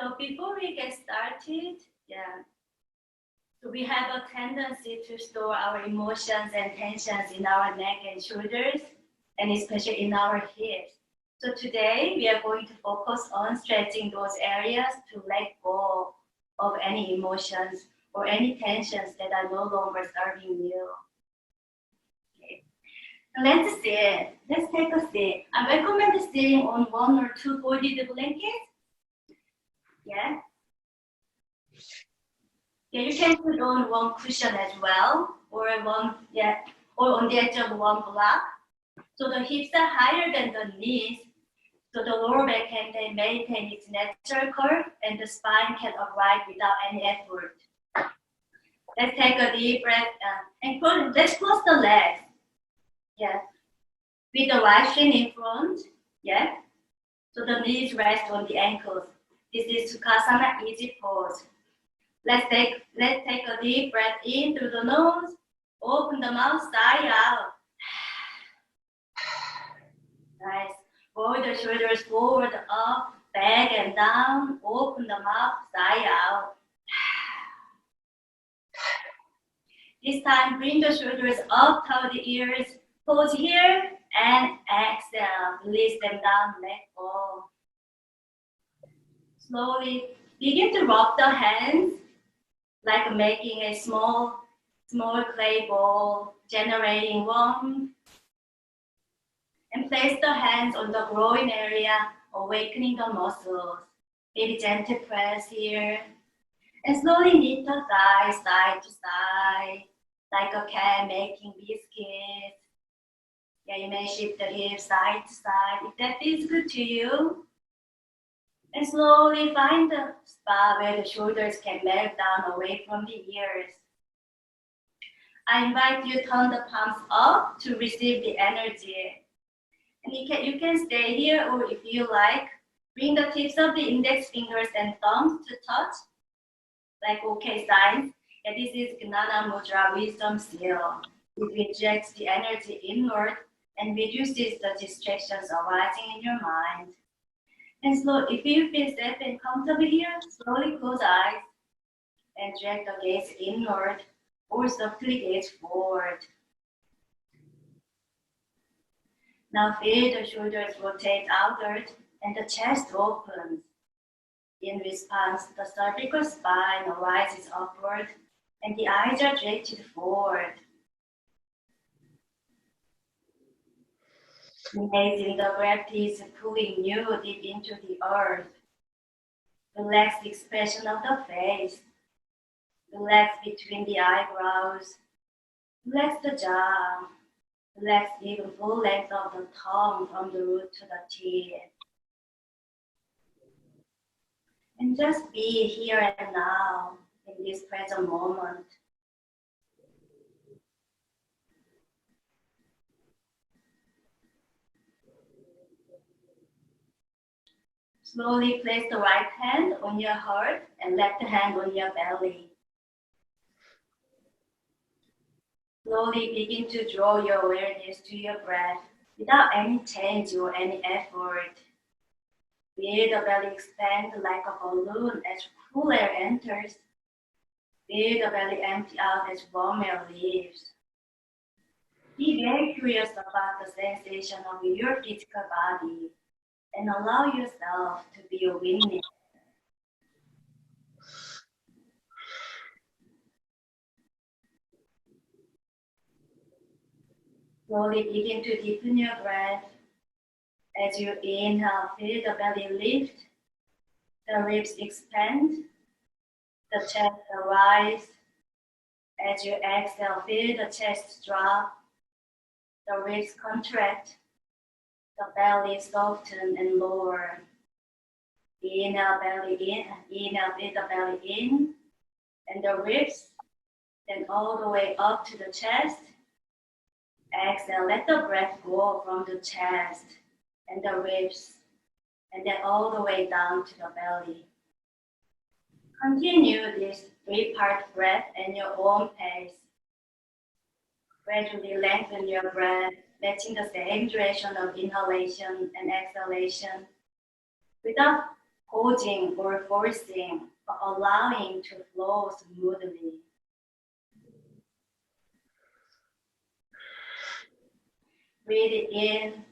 So before we get started, so we have a tendency to store our emotions and tensions in our neck and shoulders, and especially in our hips. So today we are going to focus on stretching those areas to let go of any emotions or any tensions that are no longer serving you. Okay. Let's sit. Let's take a seat. I recommend sitting on one or two folded blankets. Yeah. Yeah, you can put on one cushion as well, or on the edge of one block. So the hips are higher than the knees, so the lower back can then maintain its natural curve, and the spine can upright without any effort. Let's take a deep breath and let's close the legs. Yeah, with the right shin in front. Yeah, so the knees rest on the ankles. This is Sukhasana, easy pose. Let's take a deep breath in through the nose. Open the mouth, sigh out. Nice. Roll the shoulders forward, up, back and down. Open the mouth, sigh out. This time, bring the shoulders up toward the ears. Pause here and exhale. Release them down, let go. Slowly begin to rub the hands, like making a small clay ball, generating warmth. And place the hands on the groin area, awakening the muscles. Maybe gentle press here. And slowly knit the thighs side to side, like a cat making biscuits. Yeah, you may shift the hips side to side if that feels good to you. And slowly find the spot where the shoulders can melt down away from the ears. I invite you to turn the palms up to receive the energy. And you can stay here, or if you like, bring the tips of the index fingers and thumbs to touch, like okay signs. And this is Gnana Mudra, wisdom seal. It rejects the energy inward and reduces the distractions arising in your mind. And so if you feel safe and comfortable here, slowly close eyes and drag the gaze inward or softly gaze forward. Now feel the shoulders rotate outward and the chest opens. In response, the cervical spine rises upward and the eyes are draped forward. Imagine the breath is pulling you deep into the earth. Relax the expression of the face. Relax between the eyebrows. Relax the jaw. Relax even full length of the tongue from the root to the teeth. And just be here and now in this present moment. Slowly place the right hand on your heart and left hand on your belly. Slowly begin to draw your awareness to your breath without any change or any effort. Feel the belly expand like a balloon as cool air enters. Feel the belly empty out as warm air leaves. Be very curious about the sensation of your physical body and allow yourself to be a witness. Slowly begin to deepen your breath. As you inhale, feel the belly lift, the ribs expand, the chest rise. As you exhale, feel the chest drop, the ribs contract, the belly soften and lower. Inhale, belly in, inhale, feel the belly in, and the ribs, then all the way up to the chest. Exhale, let the breath go from the chest and the ribs, and then all the way down to the belly. Continue this 3-part breath at your own pace. Gradually lengthen your breath, matching the same duration of inhalation and exhalation without holding or forcing, but allowing to flow smoothly. Breathe in.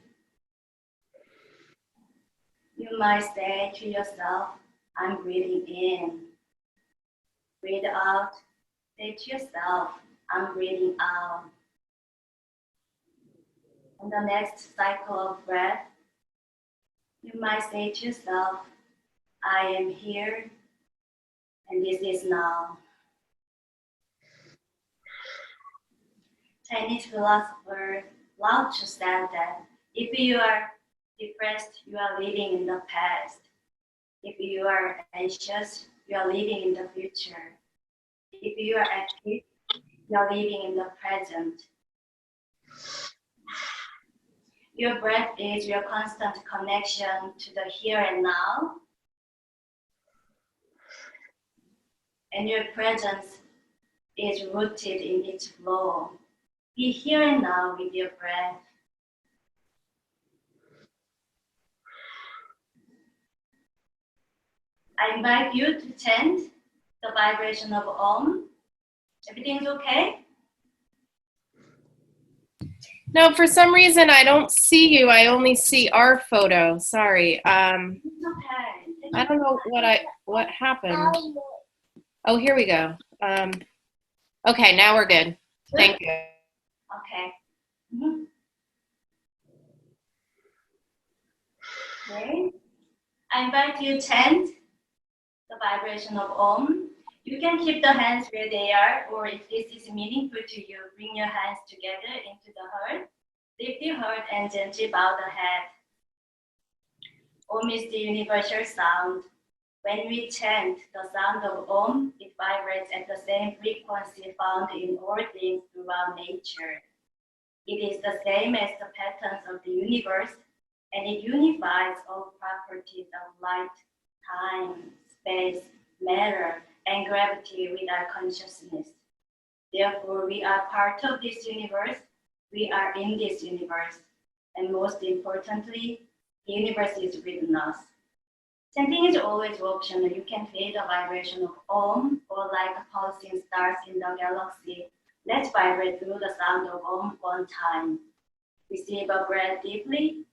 You might say to yourself, I'm breathing in. Breathe out. Say to yourself, I'm breathing out. On the next cycle of breath, you might say to yourself, I am here and this is now. Chinese philosopher Lao Tzu said that if you are depressed, you are living in the past. If you are anxious, you are living in the future. If you are active, you are living in the present. Your breath is your constant connection to the here and now. And your presence is rooted in its flow. Be here and now with your breath. I invite you to chant the vibration of Om. Everything's okay? No, for some reason I don't see you. I only see our photo. Sorry. It's okay. I don't know what happened. Oh, here we go. Okay, now we're good. Thank you. Okay. Mm-hmm. Okay. I invite you to chant the vibration of Om. You can keep the hands where they are, or if this is meaningful to you, bring your hands together into the heart. Lift the heart and gently bow the head. Om is the universal sound. When we chant the sound of Om, it vibrates at the same frequency found in all things throughout nature. It is the same as the patterns of the universe, and it unifies all properties of light, time, space, matter, and gravity with our consciousness. Therefore, we are part of this universe, we are in this universe, and most importantly, the universe is within us. Chanting is always optional. You can feel the vibration of Om, or like pulsing stars in the galaxy. Let's vibrate through the sound of Om one time. Receive a breath deeply.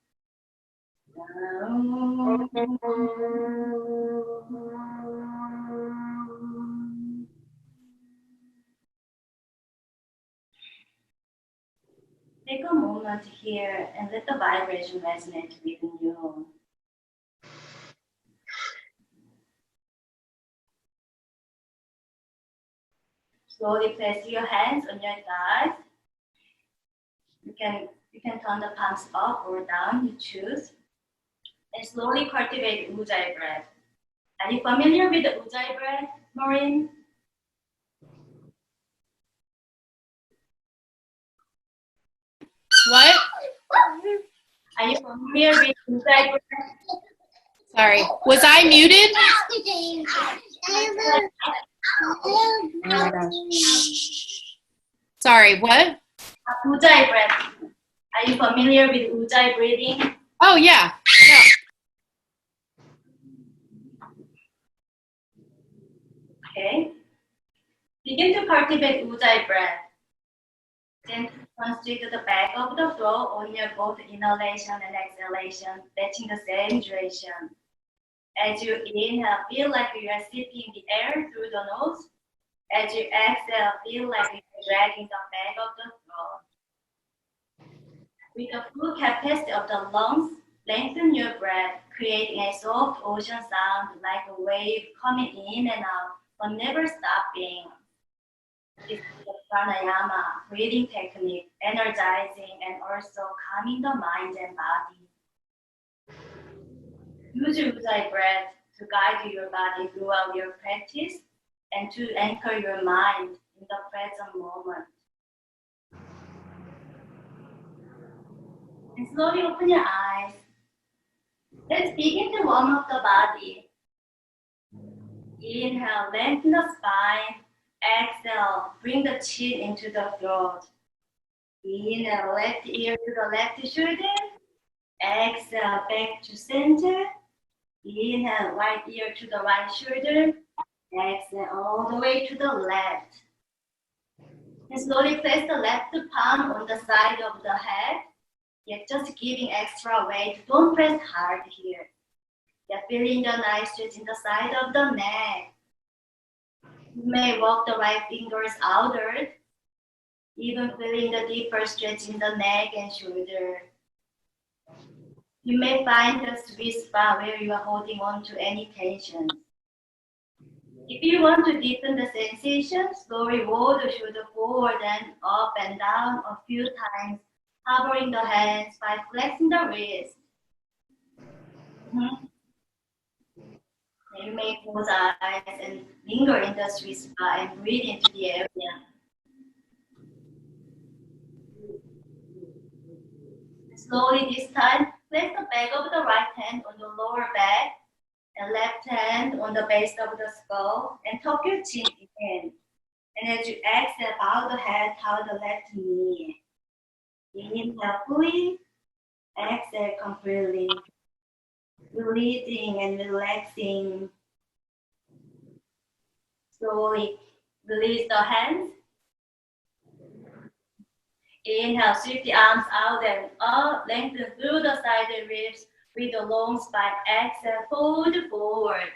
Take a moment here and let the vibration resonate within you. Slowly place your hands on your thighs. You can turn the palms up or down, you choose. And slowly cultivate Ujjayi breath. Are you familiar with the Ujjayi breath, Maureen? What? Are you familiar with Ujjayi breath? Sorry. Was I muted? Oh my gosh. Sorry, what? Ujjayi breath. Are you familiar with Ujjayi breathing? Oh, yeah. Okay. Begin to cultivate Ujjayi breath. Then constrict the back of the throat on your both inhalation and exhalation, matching the same duration. As you inhale, feel like you are sipping the air through the nose. As you exhale, feel like you are dragging the back of the throat. With the full capacity of the lungs, lengthen your breath, creating a soft ocean sound like a wave coming in and out, but never stopping. This is the pranayama breathing technique, energizing and also calming the mind and body. Use Ujjayi breath to guide your body throughout your practice and to anchor your mind in the present moment. And slowly open your eyes. Let's begin to warm up the body. Inhale, lengthen the spine. Exhale, bring the chin into the throat. Inhale, left ear to the left shoulder. Exhale, back to center. Inhale, right ear to the right shoulder. Exhale all the way to the left. And slowly place the left palm on the side of the head. Yet just giving extra weight. Don't press hard here. Yet feeling the nice stretch in the side of the neck. You may walk the right fingers outward, even feeling the deeper stretch in the neck and shoulder. You may find the sweet spot where you are holding on to any tension. If you want to deepen the sensation, slowly roll the shoulder forward and up and down a few times, hovering the hands by flexing the wrist. You may close eyes and linger in the sweet spot and breathe into the area. Slowly this time, place the back of the right hand on the lower back and left hand on the base of the skull and tuck your chin in. And as you exhale, bow the head toward the left knee. Inhale fully, exhale completely. Releasing and relaxing. Slowly release the hands. Inhale, sweep the arms out and up, lengthen through the side ribs with a long spine. Exhale, fold forward.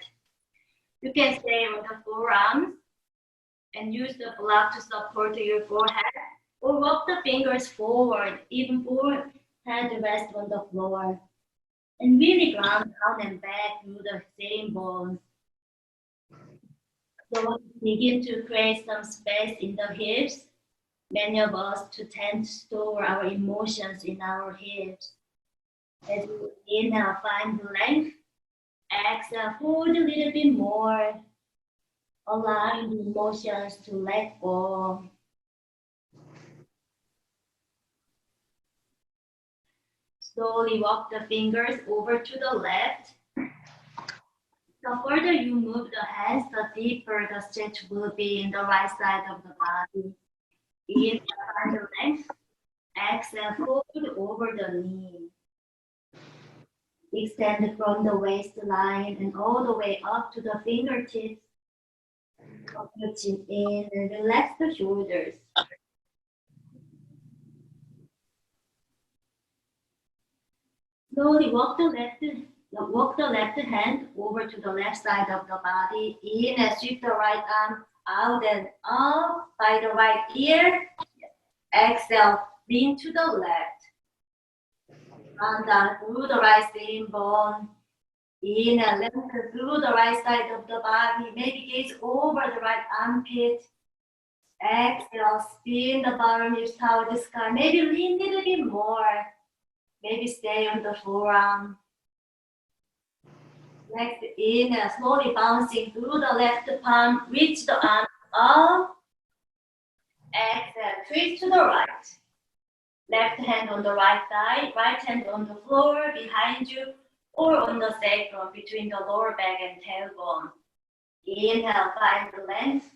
You can stay on the forearms and use the block to support your forehead, or walk the fingers forward, even forehead rest on the floor. And really ground down and back through the same bones. So begin to create some space in the hips. Many of us tend to store our emotions in our hips. As you inhale, find the length. Exhale, hold a little bit more. Allowing the emotions to let go. Slowly walk the fingers over to the left. The further you move the hands, the deeper the stretch will be in the right side of the body. Inhale, find the length. Exhale, fold over the knee. Extend from the waistline and all the way up to the fingertips. Tuck your chin in and relax the shoulders. Slowly walk the left hand over to the left side of the body. In and sweep the right arm out and up by the right ear. Exhale, lean to the left. And down through the right shin bone. In and lengthen through the right side of the body. Maybe gaze over the right armpit. Exhale, spin the bottom hips toward the sky. Maybe lean a little bit more. Maybe stay on the forearm. Next, inhale, slowly bouncing through the left palm. Reach the arm up. Exhale, twist to the right. Left hand on the right thigh, right hand on the floor behind you or on the sacrum between the lower back and tailbone. Inhale, find the length.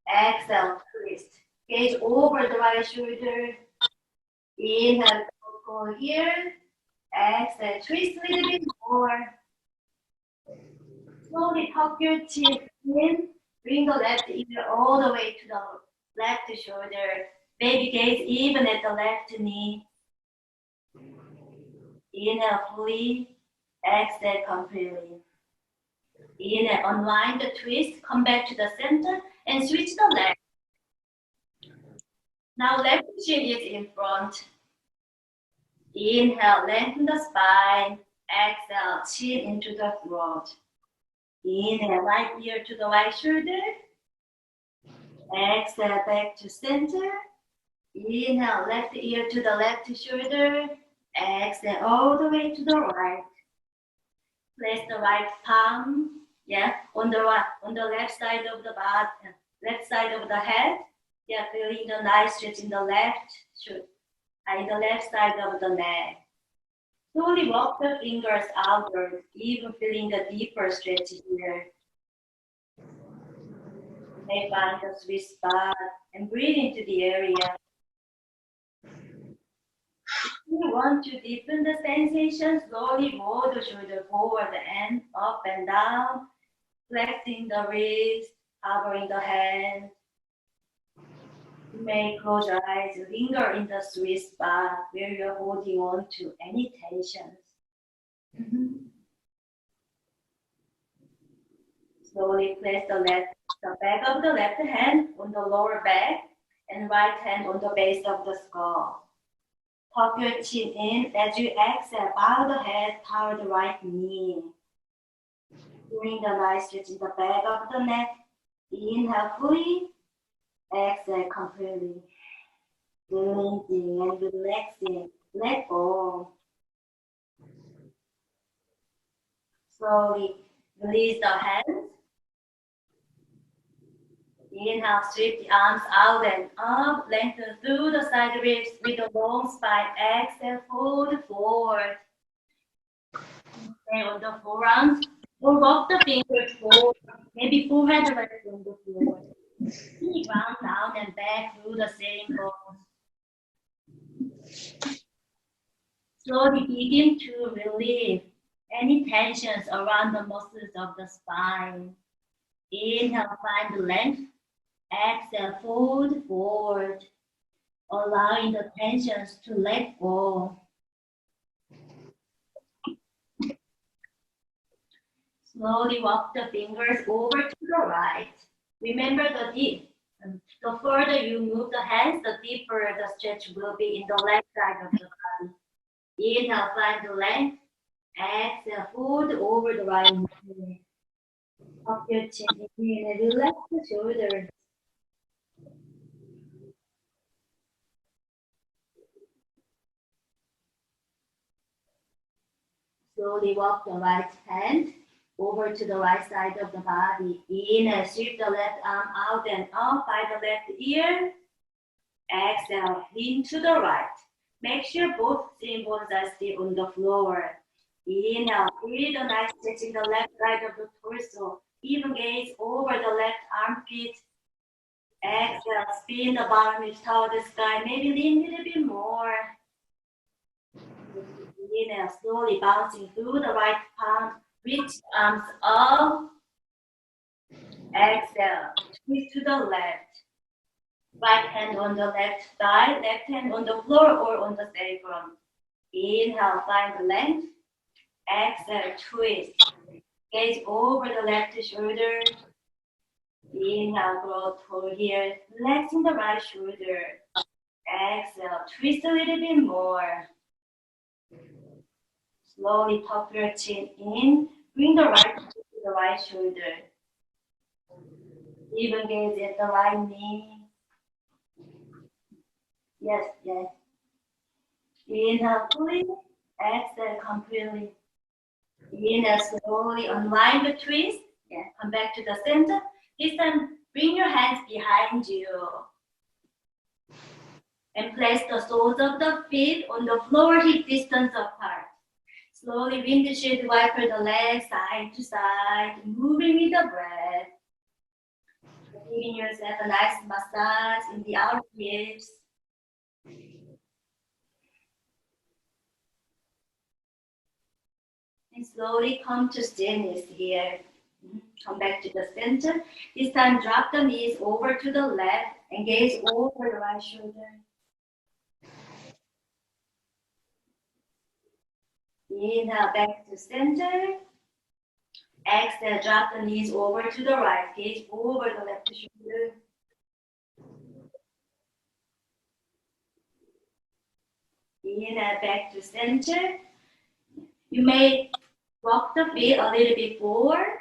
Exhale, twist. Gaze over the right shoulder. Inhale, go here. Exhale, twist a little bit more. Slowly tuck your chin in. Bring the left ear all the way to the left shoulder. Baby gaze even at the left knee. Inhale fully. Exhale completely. Inhale, unwind the twist. Come back to the center and switch the leg. Now left shin is in front. Inhale, lengthen the spine. Exhale, chin into the throat. Inhale, right ear to the right shoulder. Exhale, back to center. Inhale, left ear to the left shoulder. Exhale, all the way to the right. Place the right palm, on the left side of the body, left side of the head. Feeling the nice stretch in the left side of the neck. Slowly walk the fingers outward, even feeling the deeper stretch here. You may find a sweet spot and breathe into the area. you want to deepen the sensation, slowly roll the shoulder forward and up and down, flexing the wrist, covering the hand. You may close your eyes, linger in the sweet spot where you're holding on to any tensions. Slowly place the back of the left hand on the lower back and right hand on the base of the skull. Tuck your chin in as you exhale, bow the head toward the right knee. Doing the nice stretch in the back of the neck. Inhale fully, exhale completely. Releasing and relaxing, let go. Slowly release the hands. Inhale, sweep the arms out and up, lengthen through the side ribs with a long spine. Exhale, fold forward. Stay on the forearms or rock the fingers forward. Maybe forehead rest on the floor. Feet round down and back through the same pose. Slowly begin to relieve any tensions around the muscles of the spine. Inhale, find the length. Exhale, fold forward, allowing the tensions to let go. Slowly walk the fingers over to the right. Remember the further you move the hands, the deeper the stretch will be in the left side of the body. Inhale, find the length. Exhale, fold over the right knee. Up your chin in and relax the shoulders. Slowly walk the right hand over to the right side of the body. Inhale, sweep the left arm out and up by the left ear. Exhale, lean to the right. Make sure both shin bones are still on the floor. Inhale, feel the nice stretch in the left side of the torso. Even gaze over the left armpit. Exhale, spin the bottom ribs toward the sky. Maybe lean a little bit more. Inhale, slowly bouncing through the right palm. Reach arms up. Exhale, twist to the left. Right hand on the left thigh, left hand on the floor or on the sacrum. Inhale, find the length. Exhale, twist. Gaze over the left shoulder. Inhale, grow tall here. Relaxing the right shoulder. Exhale, twist a little bit more. Slowly tuck your chin in. Bring the right foot to the right shoulder. Even gaze at the right knee. Yes, yes. Inhale fully. Exhale completely. Inhale slowly. Unwind the twist. Yeah, come back to the center. This time, bring your hands behind you. And place the soles of the feet on the floor, hip distance apart. Slowly windshield wiper the legs side to side, moving with the breath. Giving yourself a nice massage in the outer ribs. And slowly come to stillness here. Come back to the center. This time drop the knees over to the left and gaze over the right shoulder. Inhale back to center. Exhale, drop the knees over to the right. Gaze over the left shoulder. Inhale back to center. You may walk the feet a little bit forward.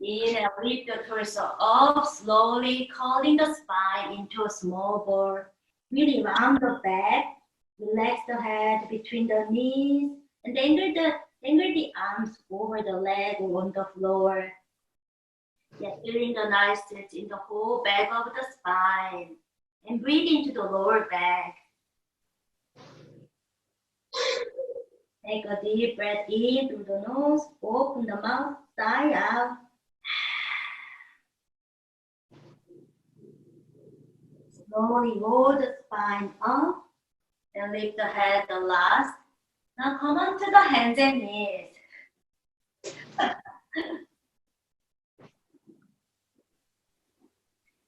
Inhale, lift the torso up slowly, curling the spine into a small ball. Really round the back. Relax the head between the knees and angle the arms over the leg or on the floor. Yeah, feeling the nice stretch in the whole back of the spine. And breathe into the lower back. Take a deep breath in through the nose, open the mouth, sigh out. Slowly roll the spine up. and lift the head the last. Now come on to the hands and knees.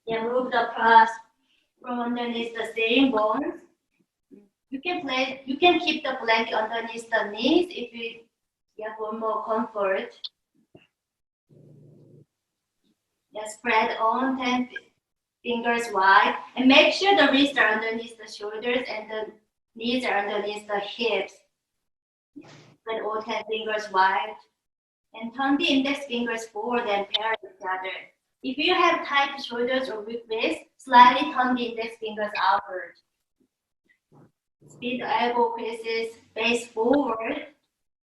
Yeah, move the press from underneath the same bones. You can keep the blanket underneath the knees if you want more comfort. Yeah, spread on 10 fingers wide and make sure the wrists are underneath the shoulders and the knees are underneath the hips. Spread all 10 fingers wide and turn the index fingers forward and pair each other. If you have tight shoulders or weak wrists, slightly turn the index fingers outward. Speed the elbow creases face forward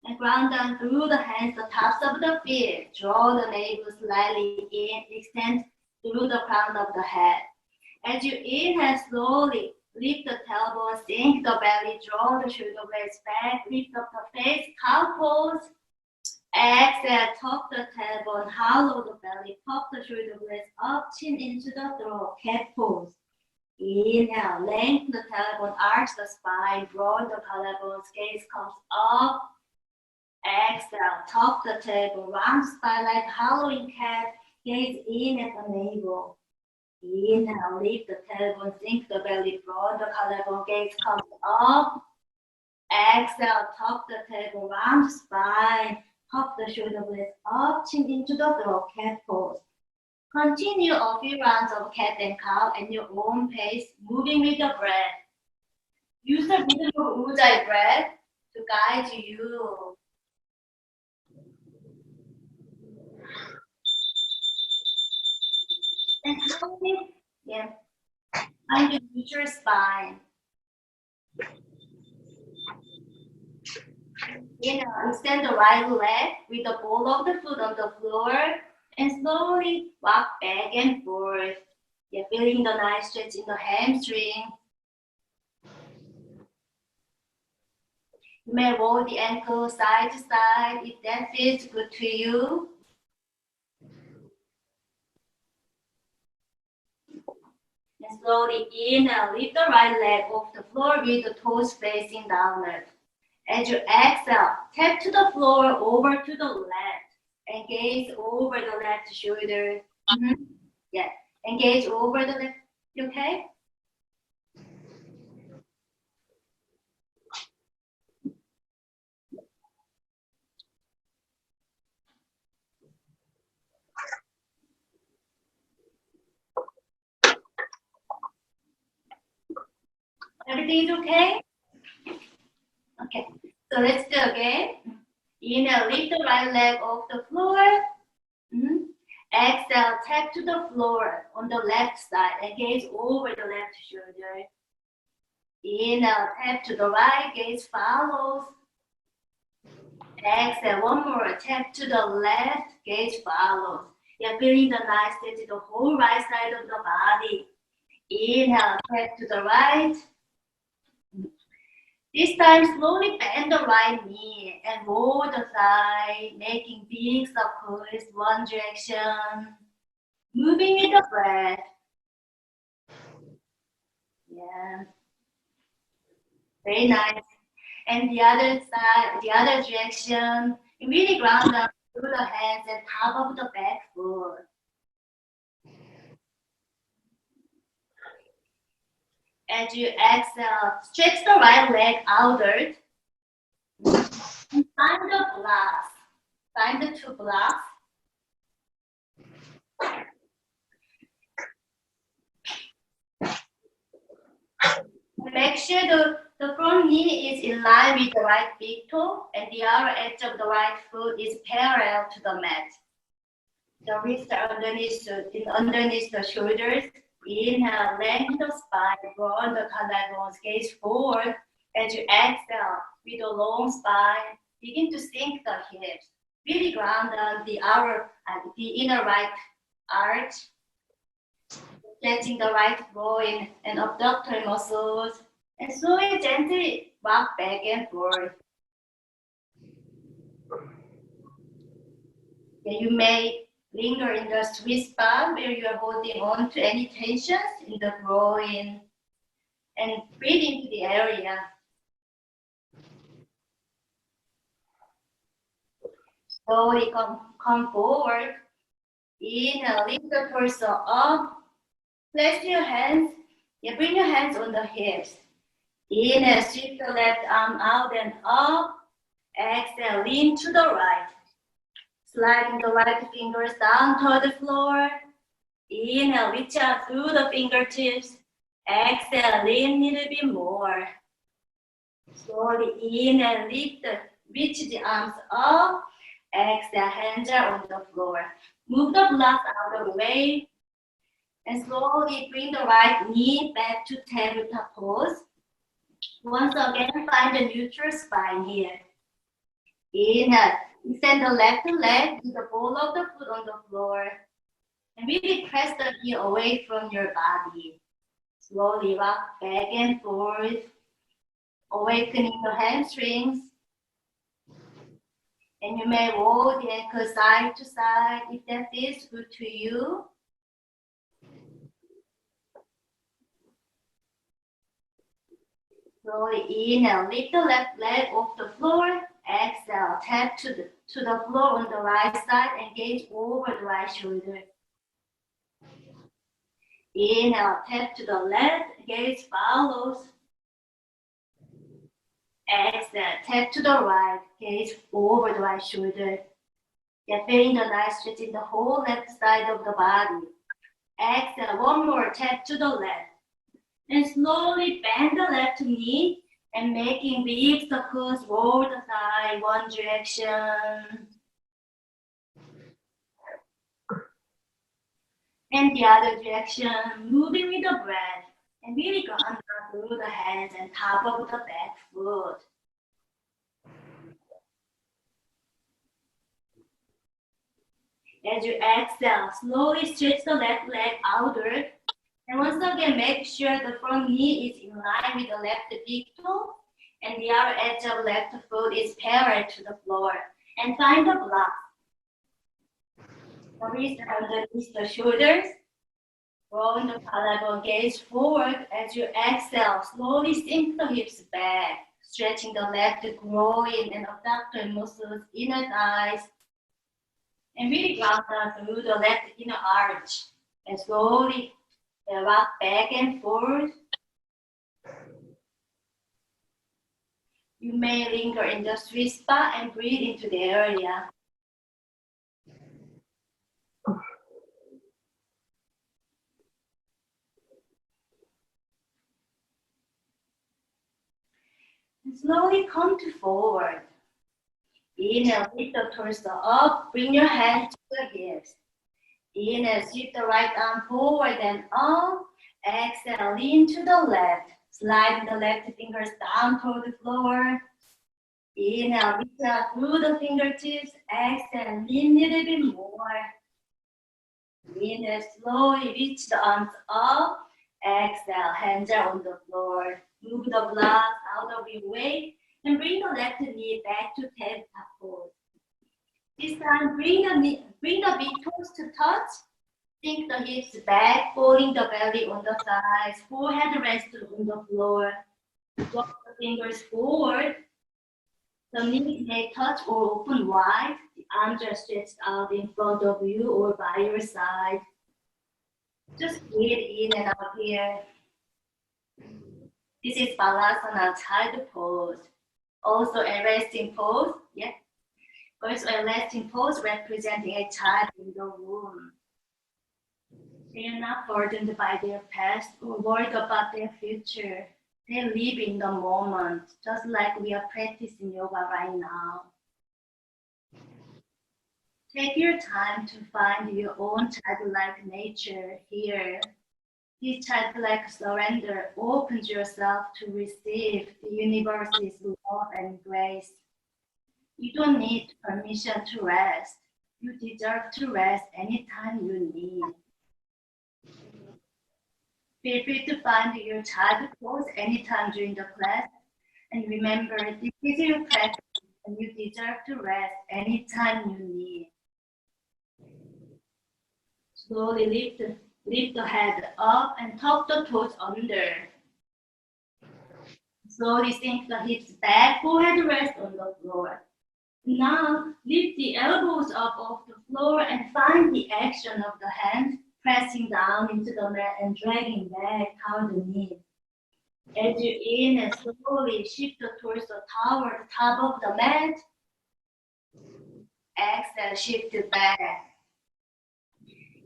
and ground down through the hands, the tops of the feet. Draw the navel slightly in, extend through the crown of the head. As you inhale slowly, lift the tailbone, sink the belly, draw the shoulder blades back, lift up the face, cow pose. Exhale, tuck the tailbone, hollow the belly, pop the shoulder blades up, chin into the throat, cat pose. Inhale, lengthen the tailbone, arch the spine, draw the collarbone, gaze comes up. Exhale, tuck the tailbone, round spine like hollowing cat, gaze in at the navel. Inhale, lift the tailbone, sink the belly, draw the collarbone, gaze comes up. Exhale, tuck the tailbone, round spine, pop the shoulder blades up, chin into the throat, cat pose. Continue a few rounds of cat and cow at your own pace, moving with the breath. Use the rhythm of Ujjayi breath to guide you. And slowly, find your neutral spine. Extend the right leg with the ball of the foot on the floor and slowly walk back and forth. Feeling the nice stretch in the hamstring. You may roll the ankle side to side if that feels good to you. And slowly inhale, lift the right leg off the floor with the toes facing downward. As you exhale, tap to the floor over to the left. Engage over the left shoulder. Yeah, engage over the left. You okay? Everything is okay? Okay, so let's do again. Inhale, lift the right leg off the floor. Exhale, tap to the floor on the left side. Engage over the left shoulder. Inhale, tap to the right, gaze follows. Exhale, one more, tap to the left, gaze follows. Feeling the nice stretch to the whole right side of the body. Inhale, tap to the right. This time, slowly bend the right knee and roll the thigh, making big circles one direction. Moving with the breath. Yeah. Very nice. And the other side, the other direction, you really ground down through the hands and top of the back foot. As you exhale, stretch the right leg outward. And find the blocks. Find the two blocks. Make sure the front knee is in line with the right big toe and the outer edge of the right foot is parallel to the mat. The wrists are underneath the shoulders. Inhale, lengthen the spine, draw the collarbones, gaze forward. As you exhale, with a long spine, begin to sink the hips. Really ground down the inner right arch, stretching the right groin and abductor muscles, and slowly, gently walk back and forth. You may linger in the sweet spot where you are holding on to any tensions in the groin. and breathe into the area. Slowly come forward. Inhale, lift the torso up. Place your hands. Bring your hands on the hips. Inhale, sweep the left arm out and up. Exhale, lean to the right. Sliding the right fingers down toward the floor. Inhale, reach out through the fingertips. Exhale, lean a little bit more. Slowly inhale, reach the arms up. Exhale, hands are on the floor. Move the blocks out of the way. And slowly bring the right knee back to tabletop pose. Once again, find a neutral spine here. Inhale, extend the left leg with the ball of the foot on the floor. And really press the knee away from your body. Slowly rock back and forth, awakening the hamstrings. And you may roll the ankle side to side if that feels good to you. Slowly inhale, lift the left leg off the floor. Exhale, tap to the floor on the right side and gaze over the right shoulder. Inhale, tap to the left, gaze follows. Exhale, tap to the right, gaze over the right shoulder. Feeling the nice stretch in the whole left side of the body. Exhale, one more, tap to the left. And slowly bend the left knee and making big circles roll the thigh one direction. And the other direction, moving with the breath. And really ground through the hands and top of the back foot. As you exhale, slowly stretch the left leg outward. And once again, make sure the front knee is in line with the left big toe. And the other edge of left foot is parallel to the floor. And find the block. The wrist underneath the shoulders. Rolling the collarbone, gaze forward. As you exhale, slowly sink the hips back. Stretching the left groin and abductor muscles, inner thighs. And really ground down through the left inner arch. And slowly rock back and forth. You may linger in the sweet spot and breathe into the area. And slowly come to forward. Inhale, lift the torso up, bring your hands to the hips. Inhale, sweep the right arm forward and up. Exhale, lean to the left. Slide the left fingers down toward the floor. Inhale, reach out through the fingertips. Exhale, lean a little bit more. Inhale, slowly reach the arms up. Exhale, hands are on the floor. Move the blocks out of your way and bring the left knee back to tabletop pose. This time, bring the big toes to touch. Sink the hips back, folding the belly on the thighs. Forehead rests on the floor. Walk the fingers forward. The knees may touch or open wide. The arms are stretched out in front of you or by your side. Just breathe in and out here. This is Balasana, child pose. Also a resting pose. Yeah. Also a resting pose representing a child in the womb. They are not burdened by their past or worried about their future. They live in the moment, just like we are practicing yoga right now. Take your time to find your own childlike nature here. This childlike surrender opens yourself to receive the universe's love and grace. You don't need permission to rest. You deserve to rest anytime you need. Feel free to find your child pose anytime during the class. And remember, this is your practice and you deserve to rest anytime you need. Slowly lift the head up and tuck the toes under. Slowly sink the hips back, forehead rest on the floor. Now lift the elbows up off the floor and find the action of the hands, pressing down into the mat and dragging back toward the knee. As you inhale, slowly shift the torso toward the top of the mat. Exhale, shift it back.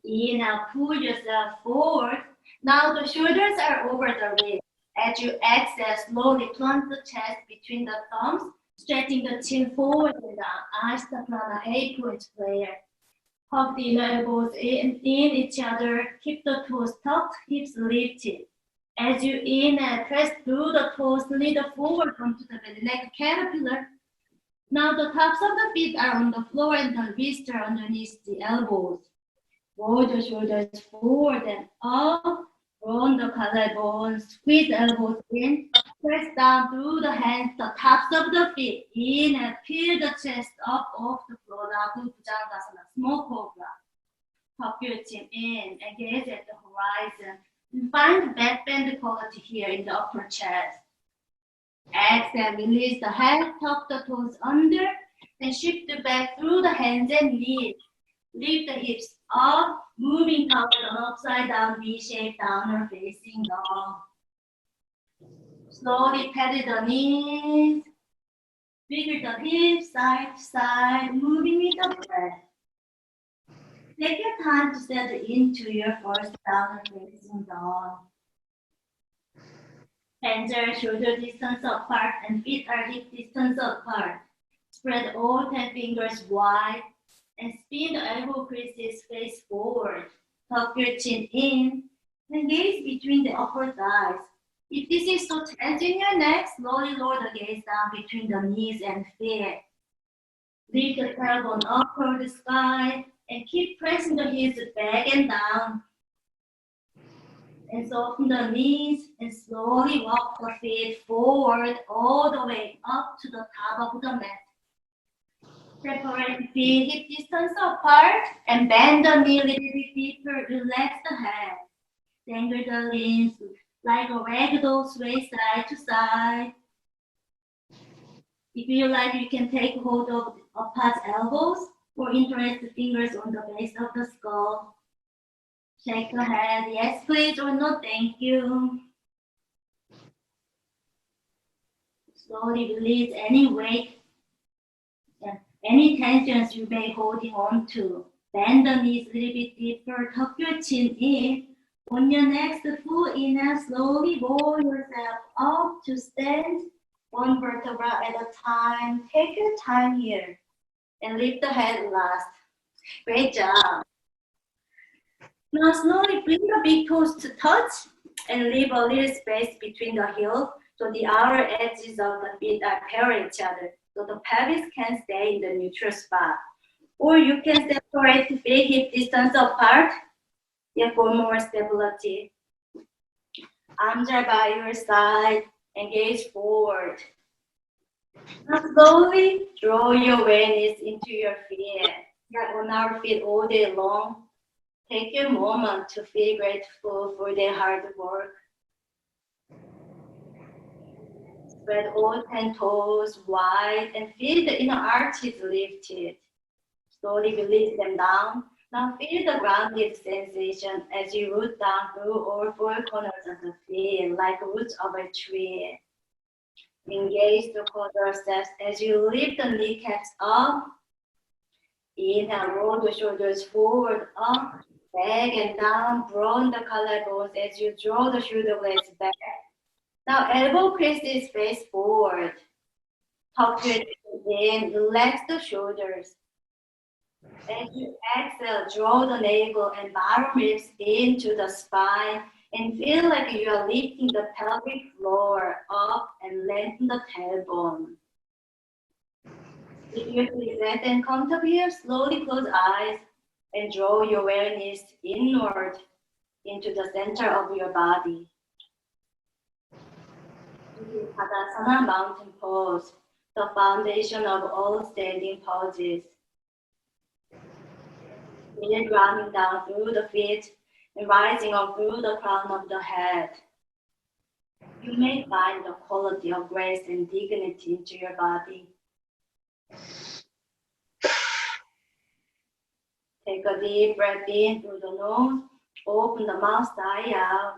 Inhale, pull yourself forward. Now the shoulders are over the wrist. As you exhale, slowly plunge the chest between the thumbs, stretching the chin forward and down. Ashtaprana 8-point prayer. Hug the inner elbows in each other. Keep the toes tucked, hips lifted. As you inhale, press through the toes, lead forward onto the belly like a caterpillar. Now the tops of the feet are on the floor and the wrists are underneath the elbows. Roll the shoulders forward and up. Roll the collarbones. Squeeze elbows in. Press down through the hands, the tops of the feet. In and peel the chest up off the floor. Ragu Bhujangasana, small cobra. Tuck your chin in and gaze at the horizon. And find the back bend quality here in the upper chest. Exhale, release the head, tuck the toes under, then shift the back through the hands and knees. Lift the hips up, moving toward an upside down V-shaped downward facing dog. Slowly pedal the knees, wiggle the hips side to side, moving with the breath. Take your time to settle into your first downward facing dog. Hands are shoulder distance apart and feet are hip distance apart. Spread all 10 fingers wide and spin the elbow creases face forward. Tuck your chin in and gaze between the upper thighs. If this is so tense in your neck, slowly lower the gaze down between the knees and feet. Lift the tailbone up toward the sky and keep pressing the hips back and down. And soften the knees and slowly walk the feet forward all the way up to the top of the mat. Separate feet hip distance apart and bend the knee a little bit deeper. Relax the head. Dangle the limbs like a ragdoll, sway side to side. If you like, you can take hold of apart elbows or interlace the fingers on the base of the skull. Shake the head, yes please or no thank you. Slowly release any weight and any tensions you may holding on to. Bend the knees a little bit deeper, tuck your chin in. On your next full inhale, slowly roll yourself up to stand, one vertebra at a time. Take your time here and lift the head last. Great job. Now slowly bring the big toes to touch and leave a little space between the heels so the outer edges of the feet are parallel each other so the pelvis can stay in the neutral spot. Or you can separate the feet hip distance apart for more stability. Arms are by your side and gaze forward. Now slowly draw your awareness into your feet. We are on our feet all day long. Take a moment to feel grateful for their hard work. Spread all 10 toes wide and feel the inner arches lifted. Slowly release them down. Now feel the grounded sensation as you root down through all four corners of the feet like roots of a tree. Engage the quadriceps as you lift the kneecaps up. Inhale, roll the shoulders forward, up. Back and down, broaden the collarbones as you draw the shoulder blades back. Now elbow creases face forward. Tuck your chin in, relax the shoulders. As you exhale, draw the navel and bottom ribs into the spine and feel like you are lifting the pelvic floor up and lengthen the tailbone. If you feel that and comfortable here, slowly close eyes and draw your awareness inward into the center of your body. Tadasana, mountain pose, the foundation of all standing poses. Feel grounding down through the feet and rising up through the crown of the head. You may find the quality of grace and dignity into your body. Take a deep breath in through the nose. Open the mouth, sigh out.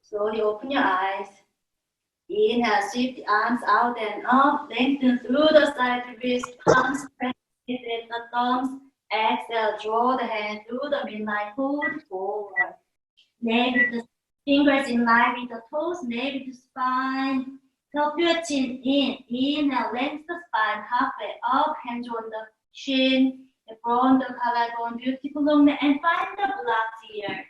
Slowly open your eyes. Inhale, shift the arms out and up. Lengthen through the side wrist, palms press with the thumbs. Exhale, draw the hand through the midline, pull forward. Nail with the fingers in line with the toes, nail with the spine. Tuck your chin in. Inhale, lengthen the spine halfway up, hands on the chin. From the collarbone, beautiful long neck, and find the blocks here.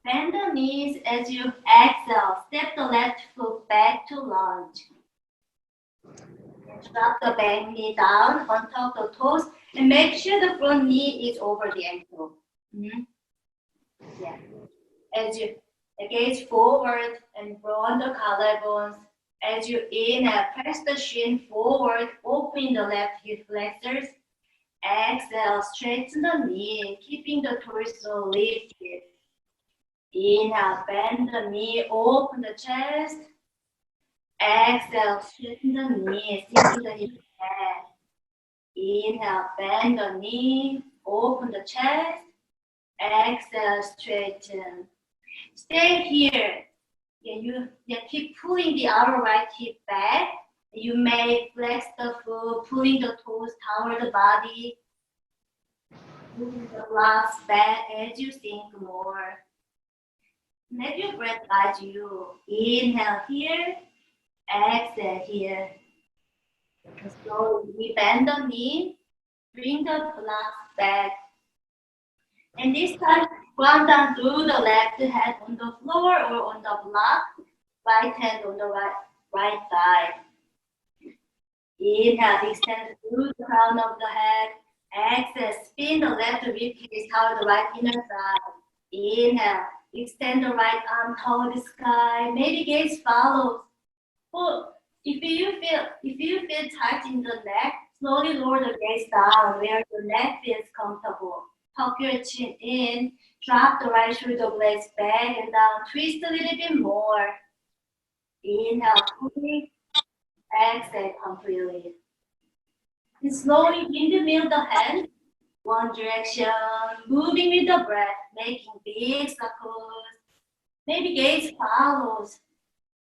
Bend the knees as you exhale. Step the left foot back to lunge. Drop the back knee down on top of the toes and make sure the front knee is over the ankle. Yeah. As you gaze forward and broaden the collarbones. As you inhale, press the shin forward, open the left hip flexors. Exhale, straighten the knee, keeping the torso lifted. Inhale, bend the knee, open the chest. Exhale, straighten the knee, sink the hip back. Inhale, bend the knee, open the chest. Exhale, straighten. Stay here. You keep pulling the outer right hip back. You may flex the foot, pulling the toes toward the body. Moving the blocks back as you sink more. Let your breath guide you. Inhale here, exhale here. Slowly bend the knee, bring the blocks back. And this time, ground down through the left hand on the floor or on the block, right hand on the right side. Inhale, extend through the crown of the head. Exhale, spin the left ribcage toward the right inner side. Inhale, extend the right arm toward the sky. Maybe gaze follows. Oh, if you feel tight in the neck, slowly lower the gaze down where your neck feels comfortable. Tuck your chin in, drop the right shoulder blades back and down, twist a little bit more. Inhale fully, exhale completely. And slowly windmill the hand, one direction, moving with the breath, making big circles. Maybe gaze follows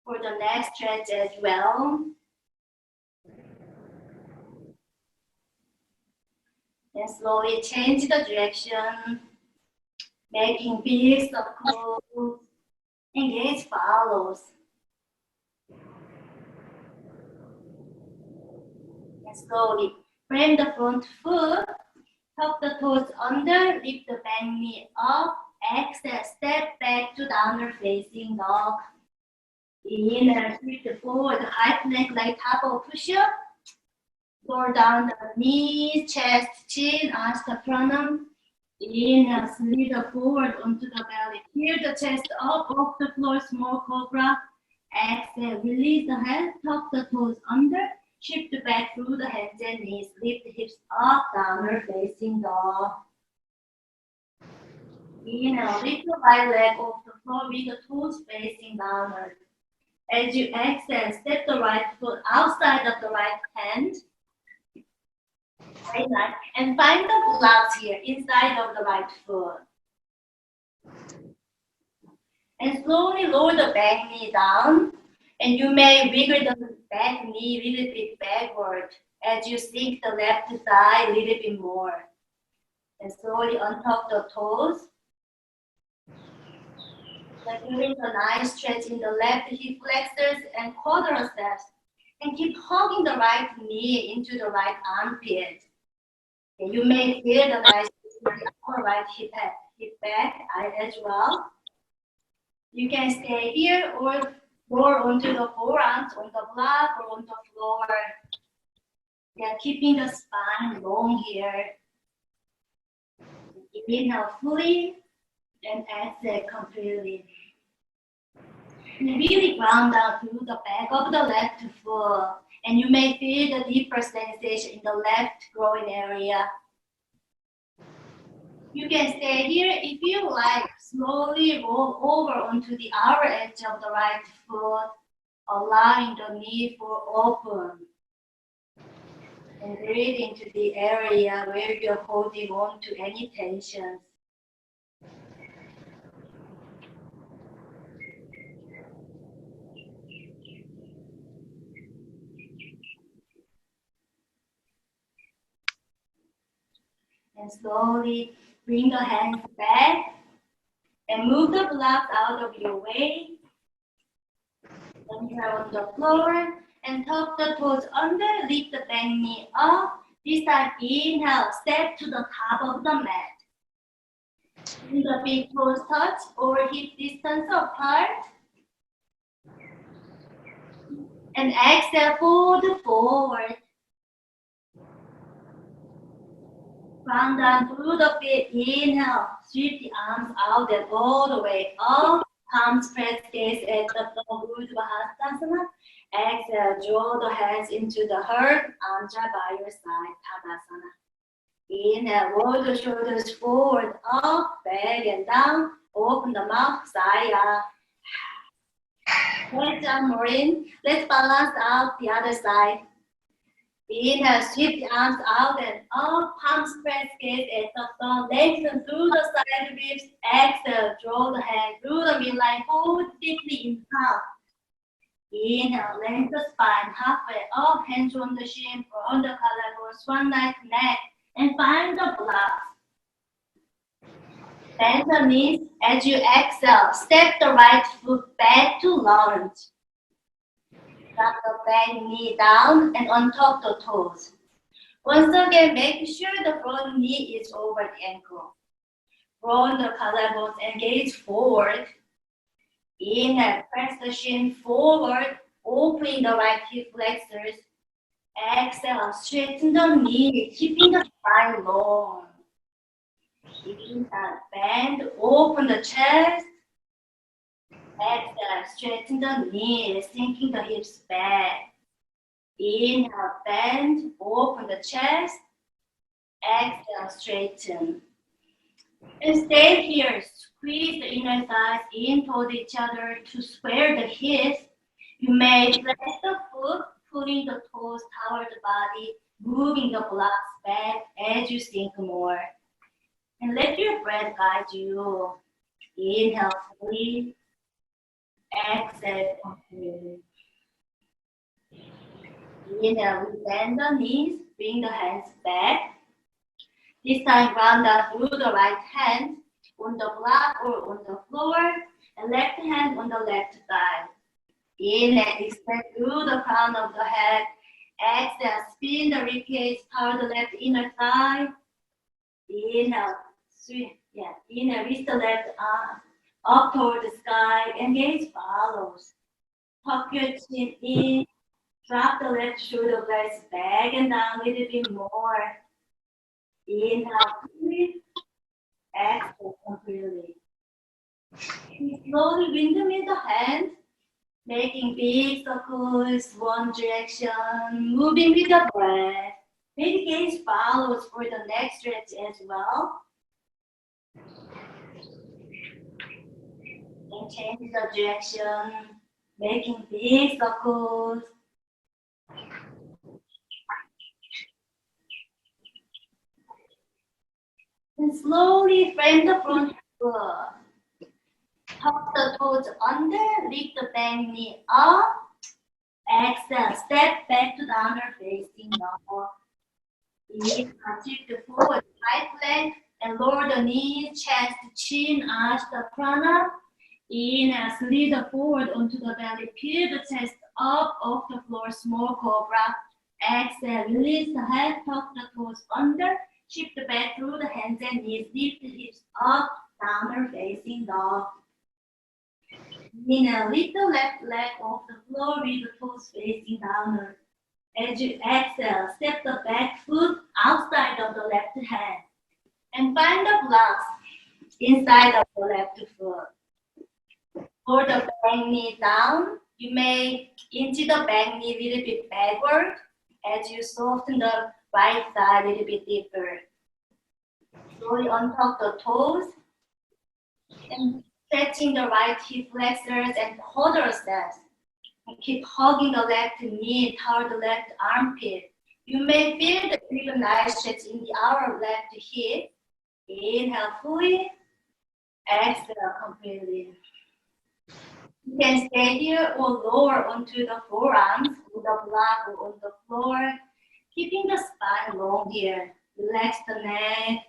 for the next stretch as well. And slowly change the direction, making big circles, and gaze follows. And slowly frame the front foot, tuck the toes under, lift the back knee up, exhale, step back to downward facing dog. Inhale, shift forward, high plank like top of push-up. Lower down the knees, chest, chin, Astapranam. Inhale, slither forward onto the belly. Feel the chest up off the floor, small cobra. Exhale, release the hands, tuck the toes under. Shift back through the hands and knees. Lift the hips up, downward facing dog. Inhale, lift the right leg off the floor with the toes facing downward. As you exhale, step the right foot outside of the right hand. Right leg, and find the blocks here inside of the right foot. And slowly lower the back knee down. And you may wiggle the back knee a little bit backward as you sink the left thigh a little bit more. And slowly untuck the toes. Like doing a nice stretch in the left hip flexors and quadriceps. And keep hugging the right knee into the right armpit. And you may feel the nice right hip back as well. You can stay here or lower onto the forearms on the block or on the floor. Yeah, keeping the spine long here. Inhale fully and exhale completely. And really ground down through the back of the left foot. And you may feel the deeper sensation in the left groin area. You can stay here if you like. Slowly roll over onto the outer edge of the right foot, allowing the knee for open. And breathe into the area where you're holding on to any tensions. And slowly bring the hands back and move the blocks out of your way. Inhale on the floor and tuck the toes under, lift the back knee up. This time inhale, step to the top of the mat. Bring the big toes touch or hip distance apart. And exhale, fold forward. Ground down through the feet. Inhale, sweep the arms out and all the way up. Palms press gaze at the floor, Urdhva. Exhale, draw the hands into the heart. Arms are by your side, Tadasana. Inhale, roll the shoulders forward, up, back and down. Open the mouth, Saya. Well done, Maureen. Let's balance out the other side. Inhale, sweep the arms out and up, palms press gaze at the floor, lengthen through the side ribs. Exhale, draw the hand through the midline, hold deeply in half. Inhale, lengthen the spine halfway up, hands on the shin or on the collarbone, swan like neck, and find the blocks. Bend the knees as you exhale. Step the right foot back to lunge. Drop the back knee down and untop the toes. Once again, make sure the front knee is over the ankle. Roll the collarbones and gaze forward. Inhale, press the shin forward, opening the right hip flexors. Exhale, straighten the knee, keeping the spine long. Inhale, bend, open the chest. Exhale, straighten the knees, sinking the hips back. Inhale, bend, open the chest. Exhale, straighten. And stay here. Squeeze the inner thighs in toward each other to square the hips. You may press the foot, pulling the toes toward the body, moving the blocks back as you sink more. And let your breath guide you. Inhale fully. Exhale completely. Inhale, we bend the knees, bring the hands back. This time, ground down through the right hand on the block or on the floor, and left hand on the left thigh. Inhale, extend through the crown of the head. Exhale, spin the ribcage toward the left inner thigh. Inhale, inhale, reach the left arm up toward the sky, and gaze follows. Tuck your chin in, drop the left shoulder blades back and down a little bit more. Inhale, fully. Exhale, completely. Slowly windmill the hand, making big circles, one direction, moving with the breath. Maybe gaze follows for the next stretch as well. And change the direction, making big circles. And slowly frame the front foot. Tuck the toes under, lift the back knee up. Exhale, step back to downward facing dog. Inhale, shift the forward right leg and lower the knees, chest, chin, arch the prana. Inhale, slide forward onto the belly, peel the chest up off the floor, small cobra. Exhale, release the head, tuck the toes under, shift the back through the hands and knees, lift the hips up, downward facing dog. Inhale, lift the left leg off the floor with the toes facing downward. As you exhale, step the back foot outside of the left hand. And find the blocks inside of the left foot. For the back knee down, you may inch the back knee a little bit backward as you soften the right side a little bit deeper. Slowly untuck the toes and stretching the right hip flexors and quadriceps. And keep hugging the left knee toward the left armpit. You may feel the even nice stretch in the outer left hip. Inhale fully, exhale completely. You can stay here or lower onto the forearms with the block or on the floor, keeping the spine long here. Relax the neck,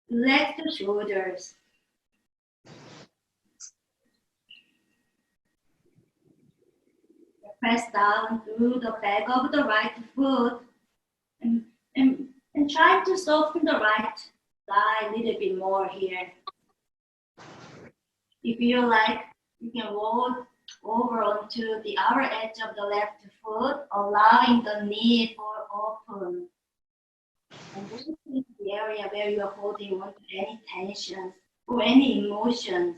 relax the shoulders. Press down through the back of the right foot and, and try to soften the right thigh a little bit more here. If you like, you can roll over onto the outer edge of the left foot, allowing the knee for open. And this is the area where you are holding on to any tensions or any emotions.